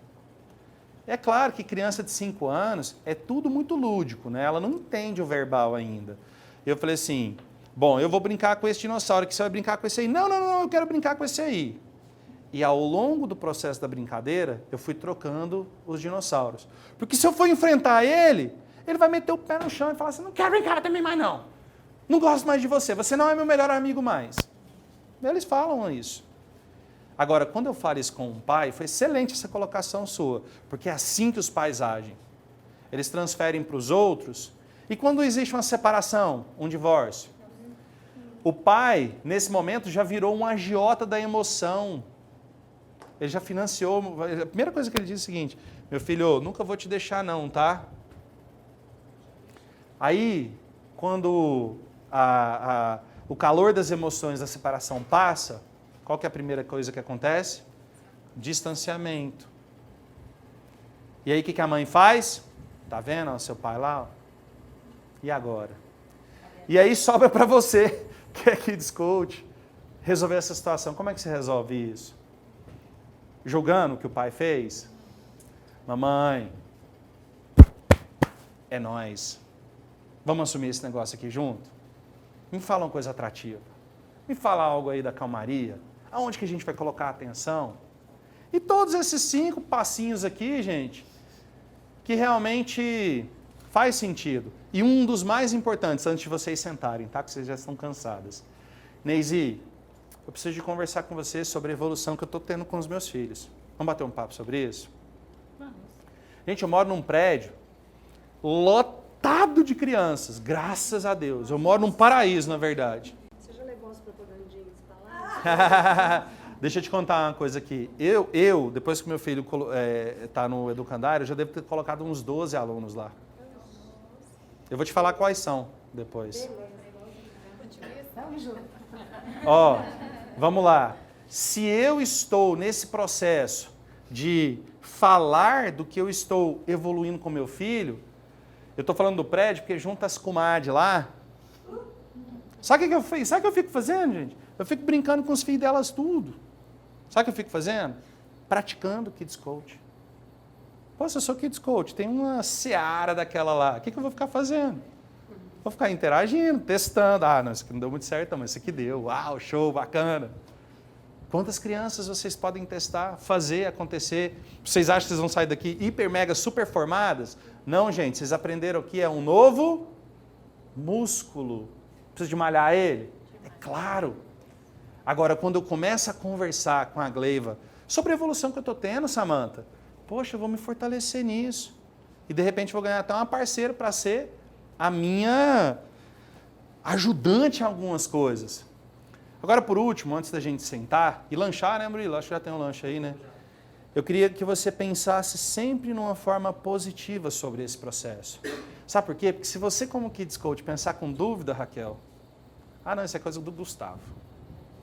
É claro que criança de 5 anos é tudo muito lúdico, né? Ela não entende o verbal ainda. Eu falei assim, bom, eu vou brincar com esse dinossauro, que você vai brincar com esse aí. Não, eu quero brincar com esse aí. E ao longo do processo da brincadeira, eu fui trocando os dinossauros. Porque se eu for enfrentar ele vai meter o pé no chão e falar assim, não quero brincar também mais não. Não gosto mais de você, você não é meu melhor amigo mais. Eles falam isso. Agora, quando eu falo isso com um pai, foi excelente essa colocação sua, porque é assim que os pais agem. Eles transferem para os outros, e quando existe uma separação, um divórcio, o pai, nesse momento, já virou um agiota da emoção. Ele já financiou, a primeira coisa que ele diz é o seguinte, meu filho, nunca vou te deixar não, tá? Aí, quando o calor das emoções da separação passa, qual que é a primeira coisa que acontece? Distanciamento. E aí o que a mãe faz? Tá vendo o seu pai lá? E agora? E aí sobra para você, que é Kids Coach, resolver essa situação. Como é que você resolve isso? Julgando o que o pai fez? Mamãe, é nós. Vamos assumir esse negócio aqui junto? Me fala uma coisa atrativa. Me fala algo aí da calmaria. Aonde que a gente vai colocar a atenção? E todos esses 5 passinhos aqui, gente, que realmente faz sentido. E um dos mais importantes, antes de vocês sentarem, tá? Que vocês já estão cansadas. Neisi, eu preciso de conversar com você sobre a evolução que eu estou tendo com os meus filhos. Vamos bater um papo sobre isso? Vamos. Gente, eu moro num prédio lotado de crianças, graças a Deus. Eu moro num paraíso, na verdade. Você já levou as propagandinhas para lá? Deixa eu te contar uma coisa aqui. Eu depois que meu filho está no educandário, eu já devo ter colocado uns 12 alunos lá. Eu vou te falar quais são depois. Ó, vamos lá. Se eu estou nesse processo de falar do que eu estou evoluindo com meu filho, eu estou falando do prédio porque junta as comadres lá. Sabe o que eu fico fazendo, gente? Eu fico brincando com os filhos delas tudo. Sabe o que eu fico fazendo? Praticando Kids Coach. Pô, se eu sou Kids Coach, tem uma seara daquela lá, o que eu vou ficar fazendo? Vou ficar interagindo, testando. Ah, não, isso aqui não deu muito certo, mas isso aqui deu. Uau, show, bacana. Quantas crianças vocês podem testar, fazer acontecer? Vocês acham que vocês vão sair daqui hiper, mega, super formadas? Não, gente, vocês aprenderam que é um novo músculo. Precisa de malhar ele? É claro. Agora, quando eu começo a conversar com a Gleiva sobre a evolução que eu estou tendo, Samantha, poxa, eu vou me fortalecer nisso. E de repente vou ganhar até uma parceira para ser a minha ajudante em algumas coisas. Agora, por último, antes da gente sentar e lanchar, né, Murilo? Acho que já tem um lanche aí, né? Eu queria que você pensasse sempre numa forma positiva sobre esse processo. Sabe por quê? Porque se você, como Kids Coach, pensar com dúvida, Raquel, ah, não, isso é coisa do Gustavo.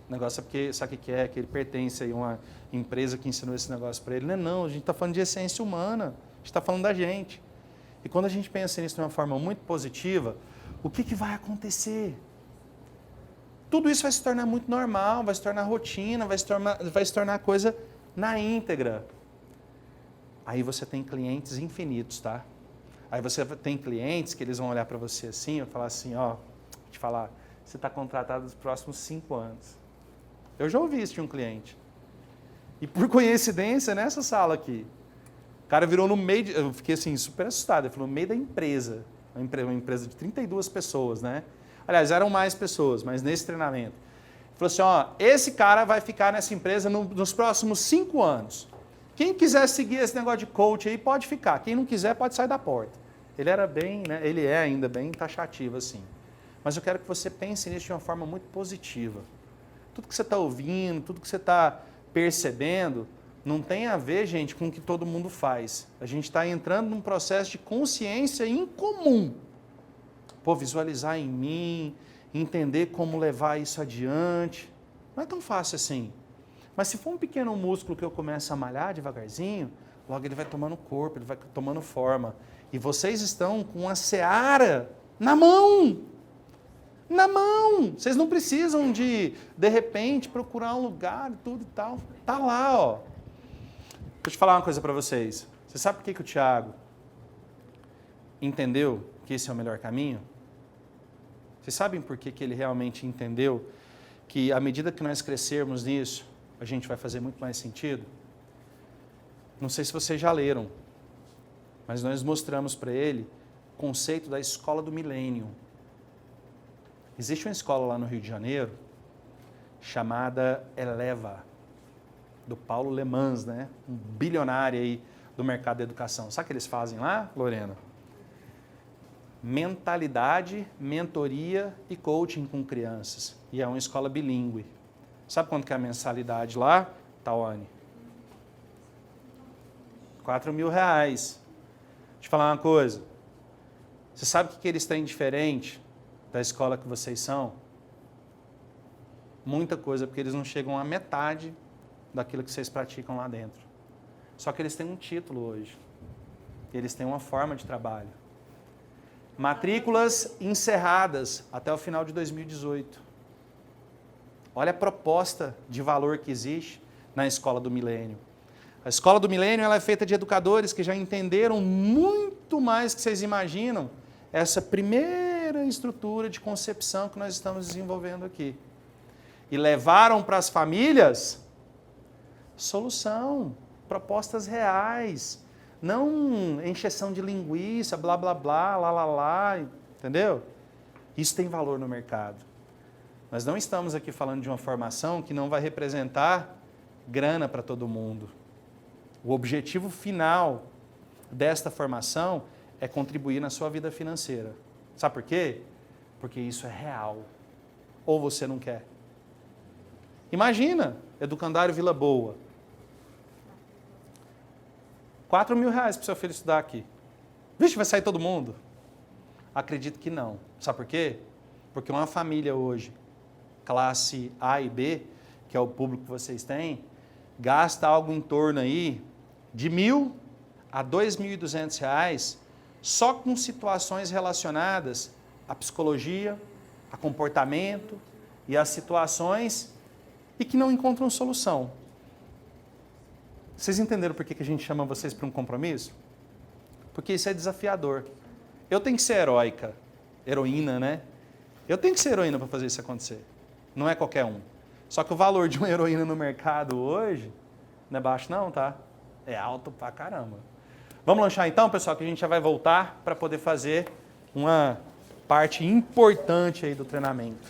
O negócio é porque, sabe o que é? Que ele pertence a uma empresa que ensinou esse negócio para ele. Não é não, a gente está falando de essência humana, a gente está falando da gente. E quando a gente pensa nisso de uma forma muito positiva, o que vai acontecer? Tudo isso vai se tornar muito normal, vai se tornar rotina, vai se tornar coisa na íntegra. Aí você tem clientes infinitos, tá? Aí você tem clientes que eles vão olhar para você assim e falar assim, ó, vou te falar, você está contratado nos próximos 5 anos. Eu já ouvi isso de um cliente. E por coincidência, nessa sala aqui, o cara virou no meio, eu fiquei assim super assustado, ele falou no meio da empresa, uma empresa de 32 pessoas, né? Aliás, eram mais pessoas, mas nesse treinamento. Ele falou assim, ó, esse cara vai ficar nessa empresa nos próximos 5 anos. Quem quiser seguir esse negócio de coach aí, pode ficar. Quem não quiser, pode sair da porta. Ele era bem, né? Ele é ainda bem taxativo, assim. Mas eu quero que você pense nisso de uma forma muito positiva. Tudo que você está ouvindo, tudo que você está percebendo, não tem a ver, gente, com o que todo mundo faz. A gente está entrando num processo de consciência incomum. Pô, visualizar em mim, entender como levar isso adiante. Não é tão fácil assim. Mas se for um pequeno músculo que eu começo a malhar devagarzinho, logo ele vai tomando corpo, ele vai tomando forma. E vocês estão com uma seara na mão. Na mão. Vocês não precisam de repente, procurar um lugar e tudo e tal. Tá lá, ó. Deixa eu falar uma coisa para vocês. Você sabe por que o Thiago entendeu que esse é o melhor caminho? Vocês sabem por que ele realmente entendeu que à medida que nós crescermos nisso, a gente vai fazer muito mais sentido? Não sei se vocês já leram, mas nós mostramos para ele o conceito da escola do milênio. Existe uma escola lá no Rio de Janeiro chamada Eleva, do Paulo Le Mans, né? Um bilionário aí do mercado da educação. Sabe o que eles fazem lá, Lorena? Mentalidade, mentoria e coaching com crianças. E é uma escola bilíngue. Sabe quanto que é a mensalidade lá, Tawane? R$4.000. Deixa eu te falar uma coisa. Você sabe o que eles têm diferente da escola que vocês são? Muita coisa, porque eles não chegam à metade daquilo que vocês praticam lá dentro. Só que eles têm um título hoje. Eles têm uma forma de trabalho. Matrículas encerradas até o final de 2018. Olha a proposta de valor que existe na Escola do Milênio. A Escola do Milênio ela é feita de educadores que já entenderam muito mais que vocês imaginam essa primeira estrutura de concepção que nós estamos desenvolvendo aqui. E levaram para as famílias solução, propostas reais, não encheção de linguiça, blá, blá, blá, lá, lá, lá, entendeu? Isso tem valor no mercado. Nós não estamos aqui falando de uma formação que não vai representar grana para todo mundo. O objetivo final desta formação é contribuir na sua vida financeira. Sabe por quê? Porque isso é real. Ou você não quer? Imagina, Educandário Vila Boa. R$4.000 para o seu filho estudar aqui. Vixe, vai sair todo mundo? Acredito que não. Sabe por quê? Porque uma família hoje, classe A e B, que é o público que vocês têm, gasta algo em torno aí de R$1.000 a R$2.200 só com situações relacionadas à psicologia, a comportamento e às situações e que não encontram solução. Vocês entenderam por que a gente chama vocês para um compromisso? porque isso é desafiador. Eu tenho que ser heróica, heroína, né? Eu tenho que ser heroína para fazer isso acontecer. Não é qualquer um. Só que o valor de uma heroína no mercado hoje não é baixo não, tá? É alto pra caramba. Vamos lanchar então, pessoal, que a gente já vai voltar para poder fazer uma parte importante aí do treinamento.